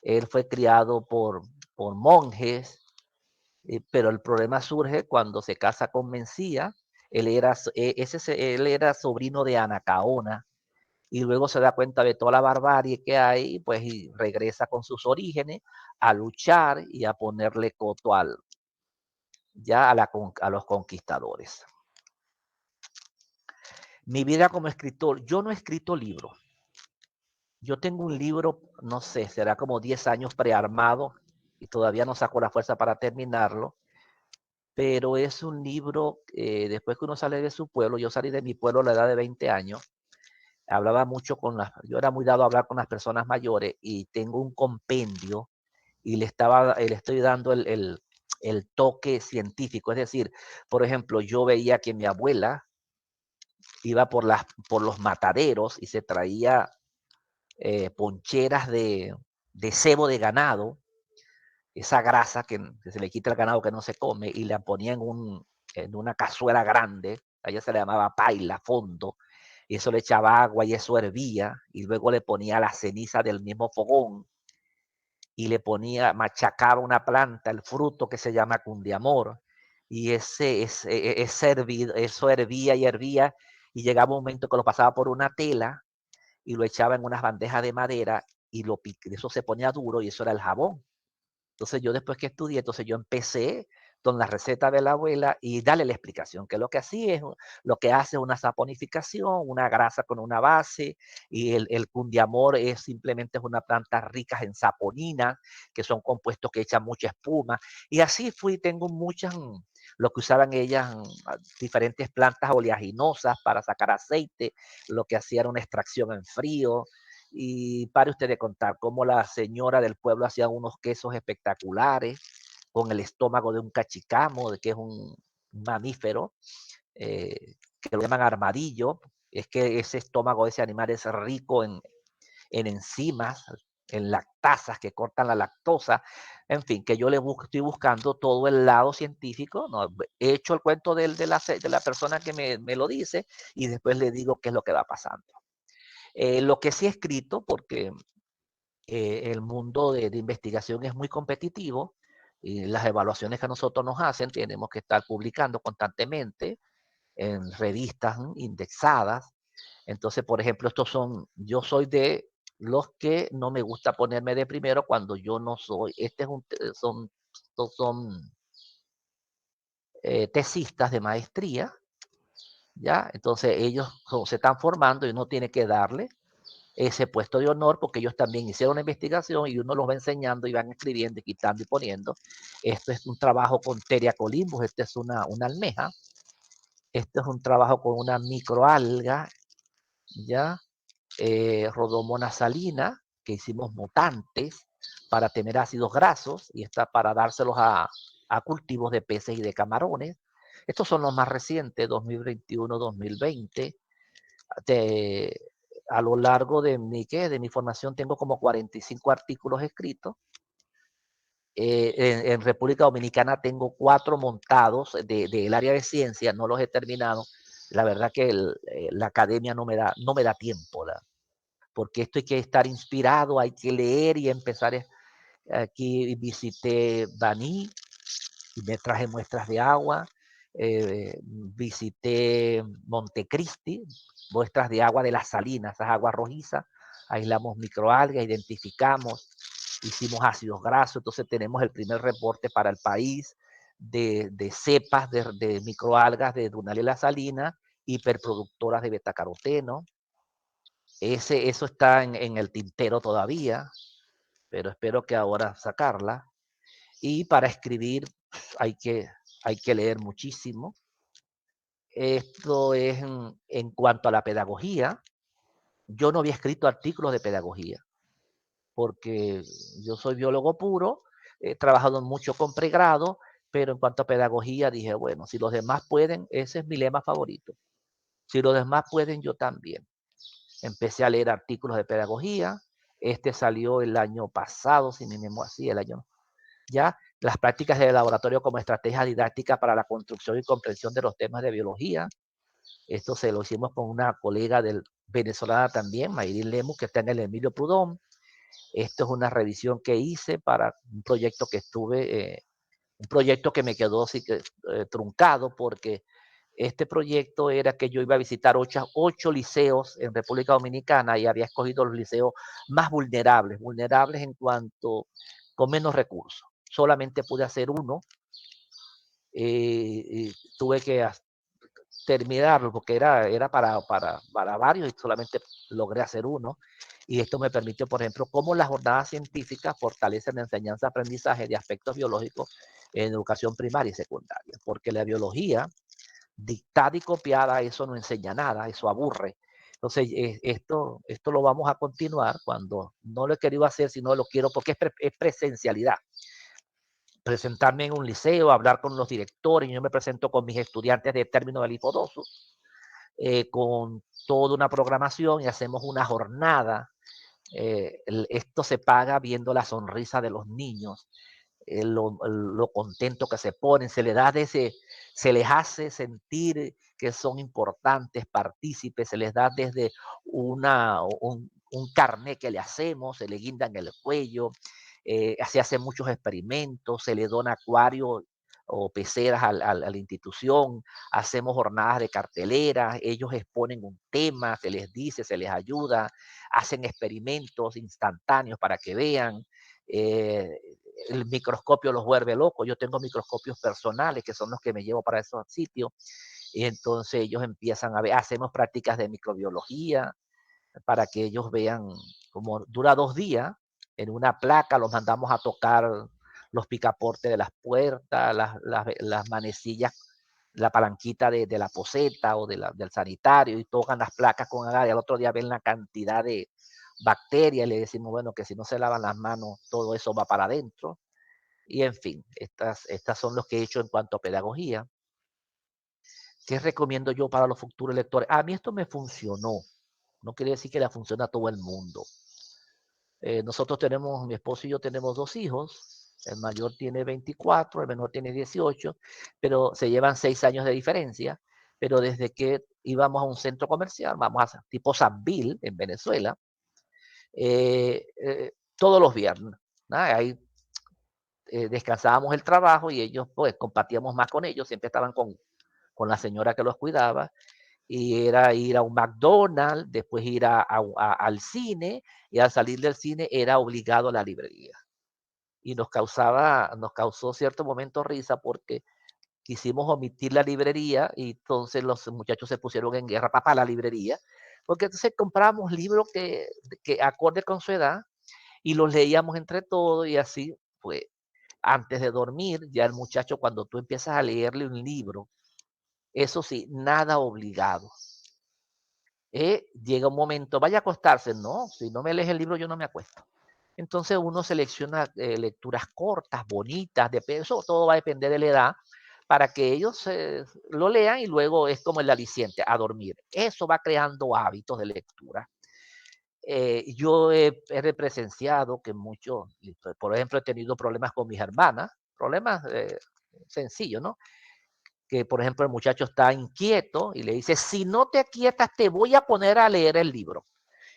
Él fue criado por monjes, pero el problema surge cuando se casa con Mencía. Él era sobrino de Anacaona, y luego se da cuenta de toda la barbarie que hay, pues, y regresa con sus orígenes a luchar y a ponerle coto a los conquistadores. Mi vida como escritor, yo no he escrito libros. Yo tengo un libro, no sé, será como 10 años prearmado, y todavía no saco la fuerza para terminarlo, pero es un libro, después que uno sale de su pueblo. Yo salí de mi pueblo a la edad de 20 años, hablaba mucho yo era muy dado a hablar con las personas mayores, y tengo un compendio, y le estoy dando el toque científico. Es decir, por ejemplo, yo veía que mi abuela iba por los mataderos y se traía poncheras de sebo de ganado, esa grasa que se le quita al ganado que no se come, y la ponía en una cazuela grande. A ella se le llamaba paila, fondo, y eso le echaba agua y eso hervía, y luego le ponía la ceniza del mismo fogón, y machacaba una planta, el fruto que se llama cundiamor, y eso hervía y hervía, y llegaba un momento que lo pasaba por una tela y lo echaba en unas bandejas de madera, y eso se ponía duro, y eso era el jabón. Entonces yo, después que estudié, entonces yo empecé con la receta de la abuela y darle la explicación, que lo que así es, lo que hace es una saponificación, una grasa con una base, y el cundiamor es simplemente es una planta rica en saponina, que son compuestos que echan mucha espuma, y así tengo muchas, lo que usaban ellas, diferentes plantas oleaginosas para sacar aceite, lo que hacía era una extracción en frío, y pare usted de contar cómo la señora del pueblo hacía unos quesos espectaculares, con el estómago de un cachicamo, que es un mamífero, que lo llaman armadillo. Es que ese estómago de ese animal es rico en enzimas, en lactasas que cortan la lactosa. En fin, que yo estoy buscando todo el lado científico. ¿No? He hecho el cuento de la persona que me lo dice y después le digo qué es lo que va pasando. Lo que sí he escrito, porque el mundo de investigación es muy competitivo y las evaluaciones que a nosotros nos hacen tenemos que estar publicando constantemente en revistas indexadas. Entonces, por ejemplo, yo soy de los que no me gusta ponerme de primero cuando yo no soy. Estos son tesistas de maestría, ¿ya? Entonces ellos se están formando y uno tiene que darle ese puesto de honor porque ellos también hicieron una investigación y uno los va enseñando y van escribiendo y quitando y poniendo. Esto es un trabajo con Teria colimbus, esta es una almeja. Este es un trabajo con una microalga, ¿ya? Rodomona salina, que hicimos mutantes para tener ácidos grasos y está para dárselos a cultivos de peces y de camarones. Estos son los más recientes, 2021-2020. A lo largo de mi formación tengo como 45 artículos escritos. En República Dominicana tengo 4 montados del área de ciencia, no los he terminado. La verdad que la academia no me da tiempo, porque esto hay que estar inspirado, hay que leer y empezar. Aquí visité Baní y me traje muestras de agua. Visité Montecristi, muestras de agua de las salinas, esas aguas rojizas. Aislamos microalgas, identificamos, hicimos ácidos grasos. Entonces tenemos el primer reporte para el país de cepas de microalgas de Dunal y la Salina, hiperproductoras de betacaroteno. Eso está en el tintero todavía, pero espero que ahora sacarla. Y para escribir hay que leer muchísimo. Esto es en cuanto a la pedagogía. Yo no había escrito artículos de pedagogía, porque yo soy biólogo puro, he trabajado mucho con pregrado, pero en cuanto a pedagogía dije, bueno, si los demás pueden, ese es mi lema favorito. Si los demás pueden, yo también. Empecé a leer artículos de pedagogía. Este salió el año pasado, si mi memoria, sí, el año. Ya, las prácticas de laboratorio como estrategia didáctica para la construcción y comprensión de los temas de biología. Esto se lo hicimos con una colega venezolana también, Mayrin Lemus, que está en el Emilio Prudón. Esto es una revisión que hice para un proyecto que un proyecto que me quedó así que, truncado, porque este proyecto era que yo iba a visitar 8 liceos en República Dominicana y había escogido los liceos más vulnerables en cuanto con menos recursos. Solamente pude hacer uno. Tuve que terminarlo porque era para varios y solamente logré hacer uno. Y esto me permitió, por ejemplo, cómo las jornadas científicas fortalecen la enseñanza-aprendizaje de aspectos biológicos en educación primaria y secundaria. Porque la biología dictada y copiada, eso no enseña nada, eso aburre. Entonces, esto lo vamos a continuar cuando no lo he querido hacer, sino lo quiero porque es presencialidad. Presentarme en un liceo, hablar con los directores, yo me presento con mis estudiantes de término del hipodoso, con toda una programación y hacemos una jornada. Esto se paga viendo la sonrisa de los niños, lo contento que se ponen, se les hace sentir que son importantes, partícipes, se les da desde un carnet que le hacemos, se le guinda en el cuello, se hacen muchos experimentos, se le dona acuarios o peceras a la institución, hacemos jornadas de cartelera, ellos exponen un tema, se les dice, se les ayuda, hacen experimentos instantáneos para que vean. el microscopio los vuelve locos. Yo tengo microscopios personales que son los que me llevo para esos sitios. Y entonces ellos empiezan a ver, hacemos prácticas de microbiología para que ellos vean, como dura 2 días, en una placa los mandamos a tocar los picaportes de las puertas, las manecillas, la palanquita de la poseta o del sanitario, y tocan las placas con agar, y al otro día ven la cantidad de bacterias, y le decimos, bueno, que si no se lavan las manos, todo eso va para adentro. Y en fin, estas son los que he hecho en cuanto a pedagogía. ¿Qué recomiendo yo para los futuros lectores? A mí esto me funcionó. No quiere decir que le funcione a todo el mundo. Nosotros tenemos, mi esposo y yo tenemos 2 hijos. El mayor tiene 24, el menor tiene 18, pero se llevan 6 años de diferencia. Pero desde que íbamos a un centro comercial, vamos a tipo San Bill en Venezuela, todos los viernes, ¿no? Ahí descansábamos el trabajo y ellos, pues, compartíamos más con ellos, siempre estaban con la señora que los cuidaba, y era ir a un McDonald's, después ir al cine, y al salir del cine era obligado a la librería. Y nos causó cierto momento risa porque quisimos omitir la librería y entonces los muchachos se pusieron en guerra para la librería, porque entonces compramos libros que acorde con su edad y los leíamos entre todos y así, pues, antes de dormir, ya el muchacho, cuando tú empiezas a leerle un libro, eso sí, nada obligado. Llega un momento, vaya a acostarse, no, si no me lees el libro yo no me acuesto. Entonces uno selecciona lecturas cortas, bonitas, eso todo va a depender de la edad, para que ellos lo lean y luego es como el aliciente, a dormir. Eso va creando hábitos de lectura. Yo he presenciado que muchos, por ejemplo, he tenido problemas con mis hermanas, problemas sencillos, ¿no? Que, por ejemplo, el muchacho está inquieto y le dice, si no te aquietas, te voy a poner a leer el libro.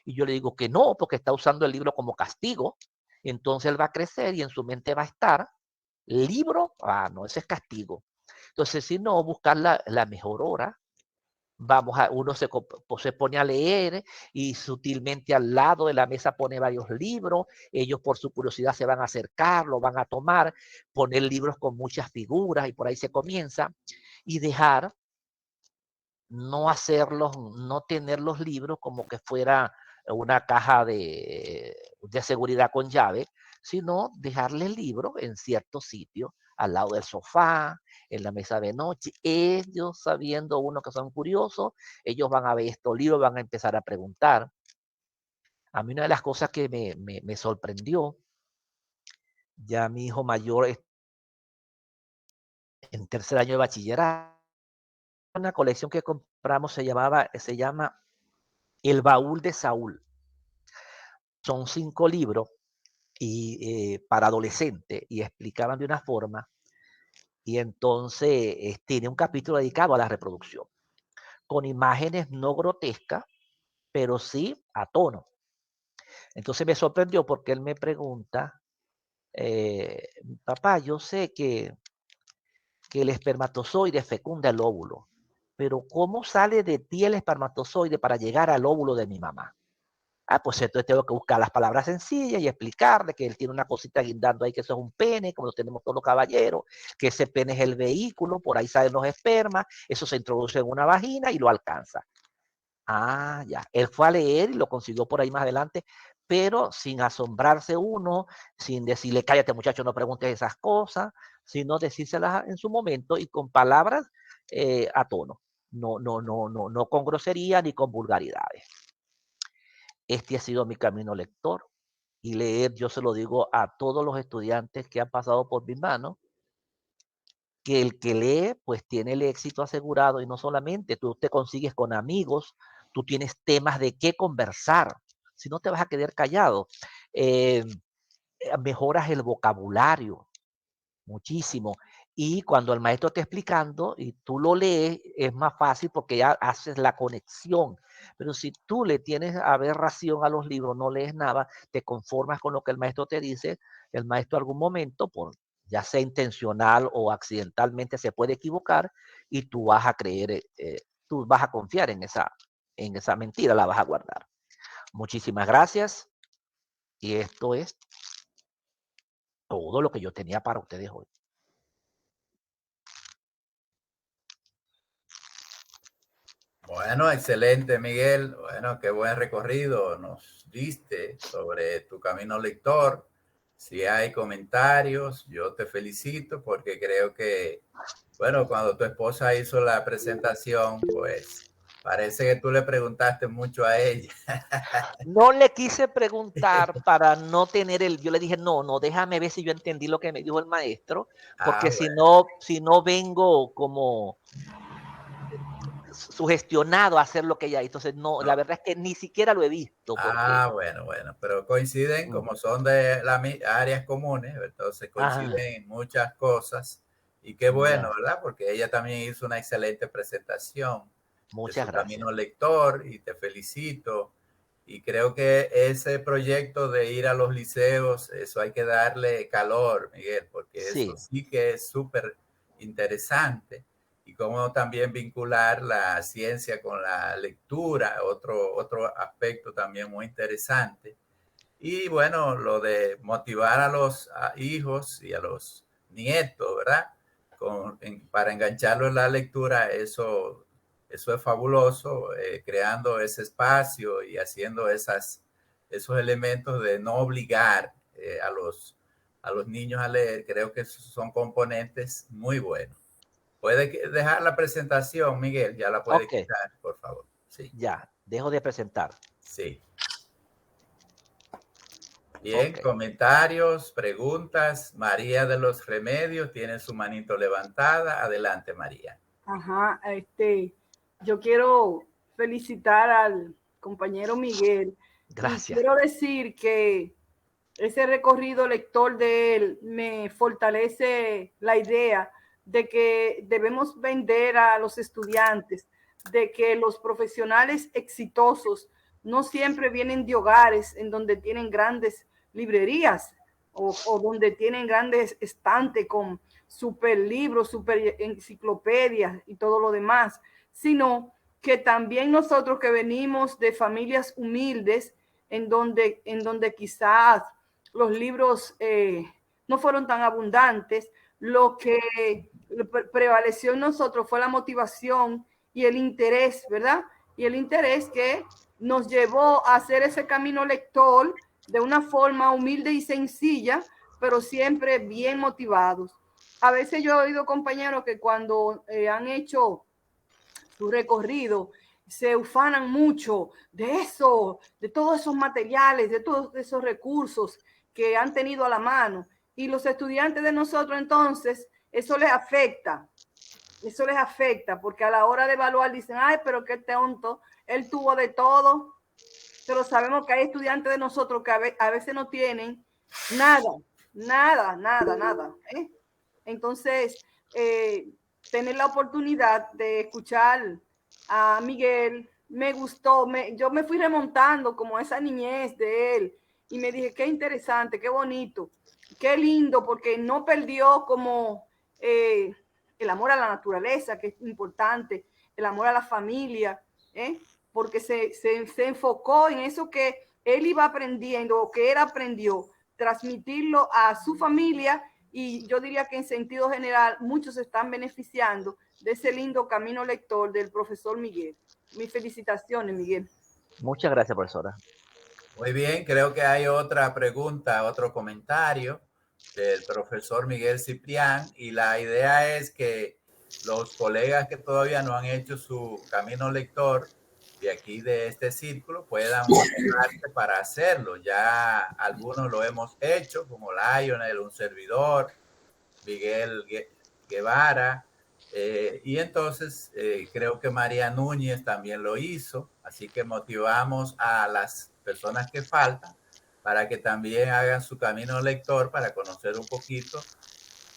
Y yo le digo que no, porque está usando el libro como castigo. Entonces él va a crecer y en su mente va a estar, libro, no, ese es castigo. Entonces, si no, buscar la mejor hora. Uno se pone a leer y sutilmente al lado de la mesa pone varios libros. Ellos por su curiosidad se van a acercar, lo van a tomar, poner libros con muchas figuras y por ahí se comienza. Y dejar, no tener los libros como que fuera una caja de seguridad con llave, sino dejarle el libro en cierto sitio, al lado del sofá, en la mesa de noche. Ellos, sabiendo uno que son curiosos, ellos van a ver estos libros, van a empezar a preguntar. A mí una de las cosas que me sorprendió, ya mi hijo mayor en 3er año de bachillerato, una colección que compramos se llama El baúl de Saúl. Son 5 libros y para adolescentes y explicaban de una forma, y entonces tiene un capítulo dedicado a la reproducción, con imágenes no grotescas, pero sí a tono. Entonces me sorprendió porque él me pregunta, papá, yo sé que el espermatozoide fecunda el óvulo, pero ¿cómo sale de ti el espermatozoide para llegar al óvulo de mi mamá? Pues entonces tengo que buscar las palabras sencillas y explicarle que él tiene una cosita guindando ahí, que eso es un pene, como lo tenemos todos los caballeros, que ese pene es el vehículo, por ahí salen los espermas, eso se introduce en una vagina y lo alcanza. Ya. Él fue a leer y lo consiguió por ahí más adelante, pero sin asombrarse uno, sin decirle, cállate muchacho, no preguntes esas cosas, sino decírselas en su momento y con palabras a tono. No con grosería ni con vulgaridades. Este ha sido mi camino lector, y leer, yo se lo digo a todos los estudiantes que han pasado por mis manos, que el que lee, pues tiene el éxito asegurado, y no solamente, tú te consigues con amigos, tú tienes temas de qué conversar, si no te vas a quedar callado, mejoras el vocabulario, muchísimo. Y cuando el maestro está explicando y tú lo lees, es más fácil porque ya haces la conexión. Pero si tú le tienes aberración a los libros, no lees nada, te conformas con lo que el maestro te dice, el maestro algún momento, ya sea intencional o accidentalmente, se puede equivocar y tú vas a creer, tú vas a confiar en esa mentira, la vas a guardar. Muchísimas gracias. Y esto es todo lo que yo tenía para ustedes hoy. Bueno, excelente, Miguel. Bueno, qué buen recorrido nos diste sobre tu camino lector. Si hay comentarios, yo te felicito porque creo que, bueno, cuando tu esposa hizo la presentación, pues parece que tú le preguntaste mucho a ella. No le quise preguntar para no tener yo le dije, no, déjame ver si yo entendí lo que me dijo el maestro, porque Bueno. si no vengo como sugestionado a hacer lo que ella hizo. Entonces, no, la verdad es que ni siquiera lo he visto porque... Bueno, pero coinciden, como son de las áreas comunes, entonces coinciden Ajá, en muchas cosas. Y qué bueno, ya, ¿verdad? Porque ella también hizo una excelente presentación de muchas su gracias. camino lector y te felicito. Y creo que ese proyecto de ir a los liceos, eso hay que darle calor, Miguel, porque eso Sí, sí que es súper interesante. Y cómo también vincular la ciencia con la lectura, otro aspecto también muy interesante. Y bueno, lo de motivar a los hijos y a los nietos, ¿verdad? Para engancharlo en la lectura, eso es fabuloso, creando ese espacio y haciendo esos elementos de no obligar a los niños a leer. Creo que esos son componentes muy buenos. Puede dejar la presentación, Miguel, ya la puede ok, quitar, por favor. Sí, ya, dejo de presentar. sí. Bien, Ok, comentarios, preguntas. María de los Remedios tiene su manito levantada. Adelante, María. Ajá, yo quiero felicitar al compañero Miguel y gracias. quiero decir que ese recorrido lector de él me fortalece la idea de que debemos vender a los estudiantes, de que los profesionales exitosos no siempre vienen de hogares en donde tienen grandes librerías o donde tienen grandes estantes con super libros, super enciclopedias y todo lo demás, sino que también nosotros que venimos de familias humildes en donde quizás los libros no fueron tan abundantes, lo que prevaleció en nosotros fue la motivación y el interés, ¿verdad? Y el interés que nos llevó a hacer ese camino lector de una forma humilde y sencilla, pero siempre bien motivados. A veces yo he oído compañeros que cuando han hecho su recorrido se ufanan mucho de eso, de todos esos materiales, de todos esos recursos que han tenido a la mano. Y los estudiantes de nosotros entonces, eso les afecta, porque a la hora de evaluar dicen, ay, pero qué tonto, él tuvo de todo, pero sabemos que hay estudiantes de nosotros que a veces no tienen nada, nada. Entonces, tener la oportunidad de escuchar a Miguel, me gustó, yo me fui remontando como esa niñez de él y me dije, qué interesante, qué bonito, qué lindo, porque no perdió como el amor a la naturaleza, que es importante, el amor a la familia, porque se enfocó en eso que él iba aprendiendo, o que él aprendió, transmitirlo a su familia, y yo diría que en sentido general muchos se están beneficiando de ese lindo camino lector del profesor Miguel. Mis felicitaciones, Miguel. Muchas gracias, profesora. Muy bien, creo que hay otra pregunta, otro comentario del profesor Miguel Ciprián, y la idea es que los colegas que todavía no han hecho su camino lector de aquí de este círculo puedan motivarse para hacerlo. Ya algunos lo hemos hecho, como Lionel, un servidor, Miguel Guevara, y entonces creo que María Núñez también lo hizo, así que motivamos a las personas que faltan para que también hagan su camino lector para conocer un poquito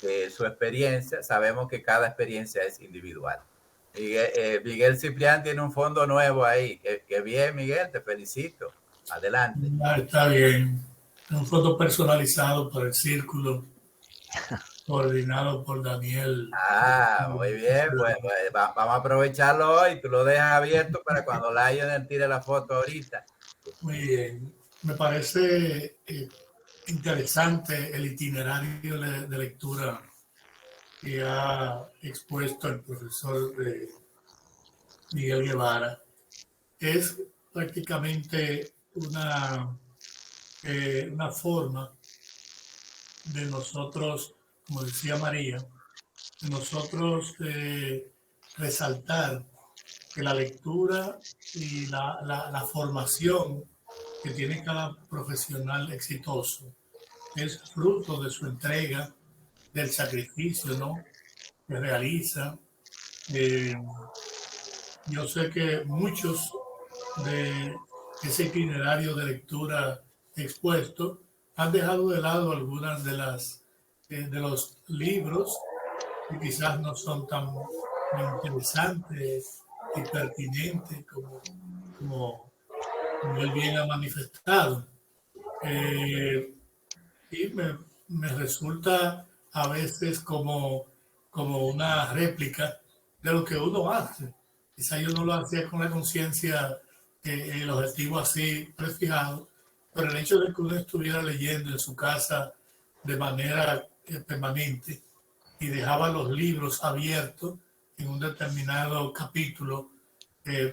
de su experiencia. Sabemos que cada experiencia es individual. Miguel Ciprián tiene un fondo nuevo ahí. Qué bien, Miguel, te felicito. Adelante. Está bien. Un foto personalizado por el círculo, coordinado por Daniel. Muy bien. Pues, vamos a aprovecharlo hoy. Tú lo dejas abierto para cuando Lionel tire la foto ahorita. Muy bien. Me parece interesante el itinerario de lectura que ha expuesto el profesor Miguel Guevara. Es prácticamente una forma de nosotros, como decía María, de nosotros resaltar que la lectura y la formación que tiene cada profesional exitoso es fruto de su entrega, del sacrificio, ¿no?, que realiza. Yo sé que muchos de ese itinerario de lectura expuesto han dejado de lado algunas de los libros que quizás no son tan interesantes y pertinentes como él bien ha manifestado. Y me resulta a veces como una réplica de lo que uno hace. Quizá yo no lo hacía con la conciencia, el objetivo así prefijado, pero el hecho de que uno estuviera leyendo en su casa de manera permanente y dejaba los libros abiertos en un determinado capítulo,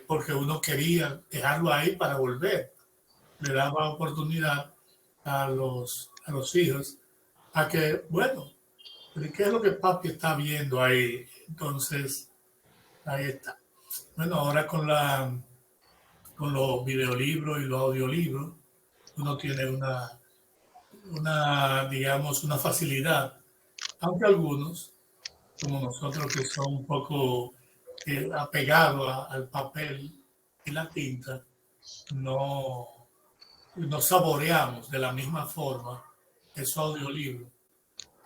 porque uno quería dejarlo ahí para volver. Le daba oportunidad a los hijos a que, bueno, ¿qué es lo que papi está viendo ahí? Entonces, ahí está. Bueno, ahora con los videolibros y los audiolibros, uno tiene digamos, una facilidad, aunque algunos, como nosotros que son un poco apegados al papel y la tinta, no, no saboreamos de la misma forma esos audiolibros.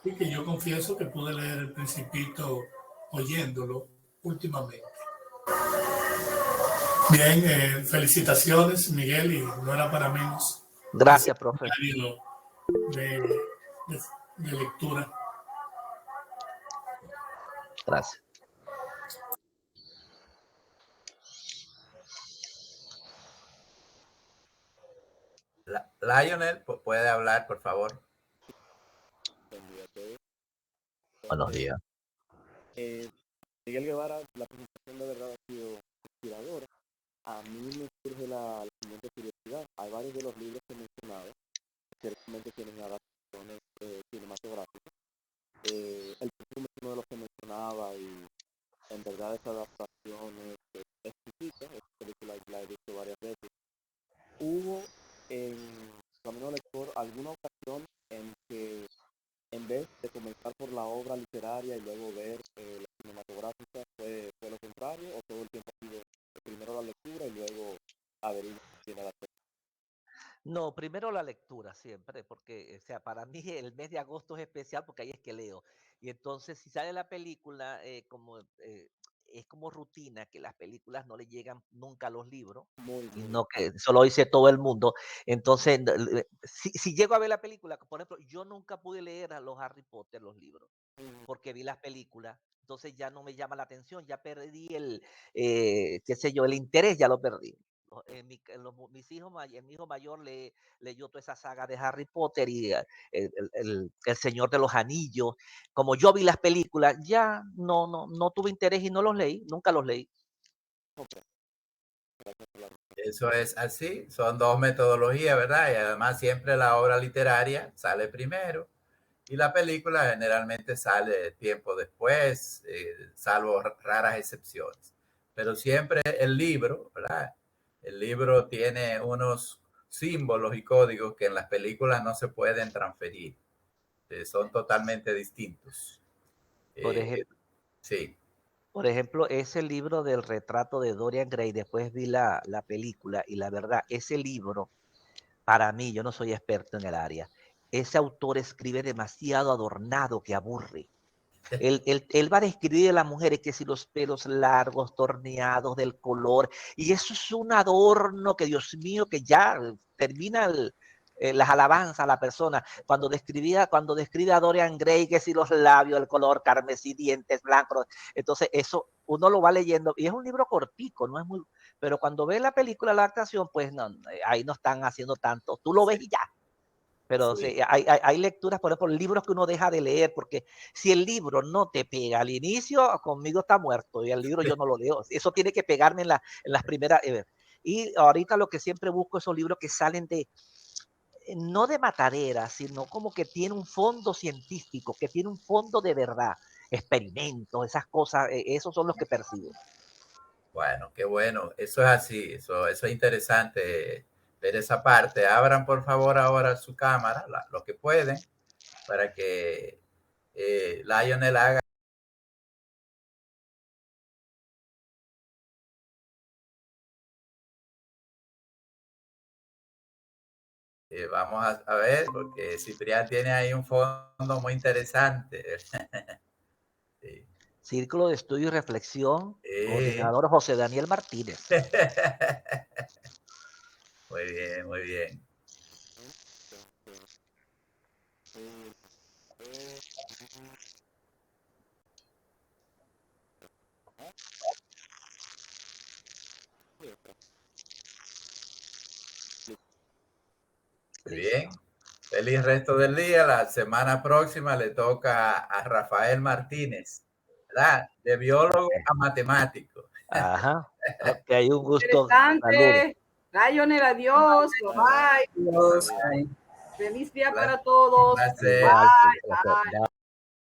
Y que yo confieso que pude leer El Principito oyéndolo últimamente. Bien, felicitaciones, Miguel, y no era para menos. Gracias, profe. De, de lectura. Gracias. Lionel, ¿puede hablar, por favor? Buenos días. Miguel Guevara, la presentación de verdad ha sido inspiradora. A mí me surge la siguiente curiosidad. Hay varios de los libros que he mencionado, ciertamente tienen adaptaciones cinematográficas. El perfume es uno de los que mencionaba y en verdad esa adaptación es exquisita. Esta película la he visto varias veces. Hubo en Camino Lector alguna ocasión en que en vez de comenzar por la obra literaria y luego ver la cinematográfica, ¿fue lo contrario o todo el tiempo ha sido primero la lectura y luego averiguar quién era la lectura? No, primero la lectura siempre, porque, o sea, para mí el mes de agosto es especial porque ahí es que leo. Y entonces, si sale la película, es como rutina que las películas no le llegan nunca a los libros, sino que eso lo dice todo el mundo. Entonces, si llego a ver la película, por ejemplo, yo nunca pude leer a los Harry Potter, los libros, porque vi las películas. Entonces ya no me llama la atención, ya perdí qué sé yo, el interés ya lo perdí. Mis hijos, mi hijo mayor leyó toda esa saga de Harry Potter y el Señor de los Anillos. Como yo vi las películas, ya no tuve interés y no los leí, nunca los leí. Eso es así, son dos metodologías, ¿verdad? Y además siempre la obra literaria sale primero y la película generalmente sale tiempo después, salvo raras excepciones. Pero siempre el libro, ¿verdad? El libro tiene unos símbolos y códigos que en las películas no se pueden transferir. Son totalmente distintos. Por ejemplo, sí. Por ejemplo, ese libro del retrato de Dorian Gray, después vi la película y la verdad, ese libro, para mí, yo no soy experto en el área, ese autor escribe demasiado adornado que aburre. Él va a describir a las mujeres que si los pelos largos, torneados, del color, y eso es un adorno que, Dios mío, que ya termina las alabanzas a la persona. Cuando describe a Dorian Gray, que si los labios, el color carmesí, dientes blancos, entonces eso uno lo va leyendo, y es un libro cortico, no es muy, pero cuando ve la película, la actuación, pues no, ahí no están haciendo tanto, tú lo ves y ya. Pero Sí. sí, hay lecturas, por ejemplo, libros que uno deja de leer, porque si el libro no te pega al inicio, conmigo está muerto, y el libro yo no lo leo. Eso tiene que pegarme en las primeras. Y ahorita lo que siempre busco esos libros que salen de, no de matadera, sino como que tiene un fondo científico, que tiene un fondo de verdad, experimentos, esas cosas, esos son los que persigo. Bueno, qué bueno. Eso es así, eso es interesante ver esa parte. Abran por favor ahora su cámara, lo que pueden, para que Lionel haga. Vamos a ver, porque Ciprián tiene ahí un fondo muy interesante. Sí. Círculo de Estudio y Reflexión, coordinador José Daniel Martínez. Muy bien, muy bien. Muy bien. Feliz resto del día. La semana próxima le toca a Rafael Martínez, ¿verdad? De biólogo a matemático. Ajá. Ok, un gusto. Interesante. Lionel, adiós. Bye. Dios, Feliz día para todos. Placer. Bye. Bye.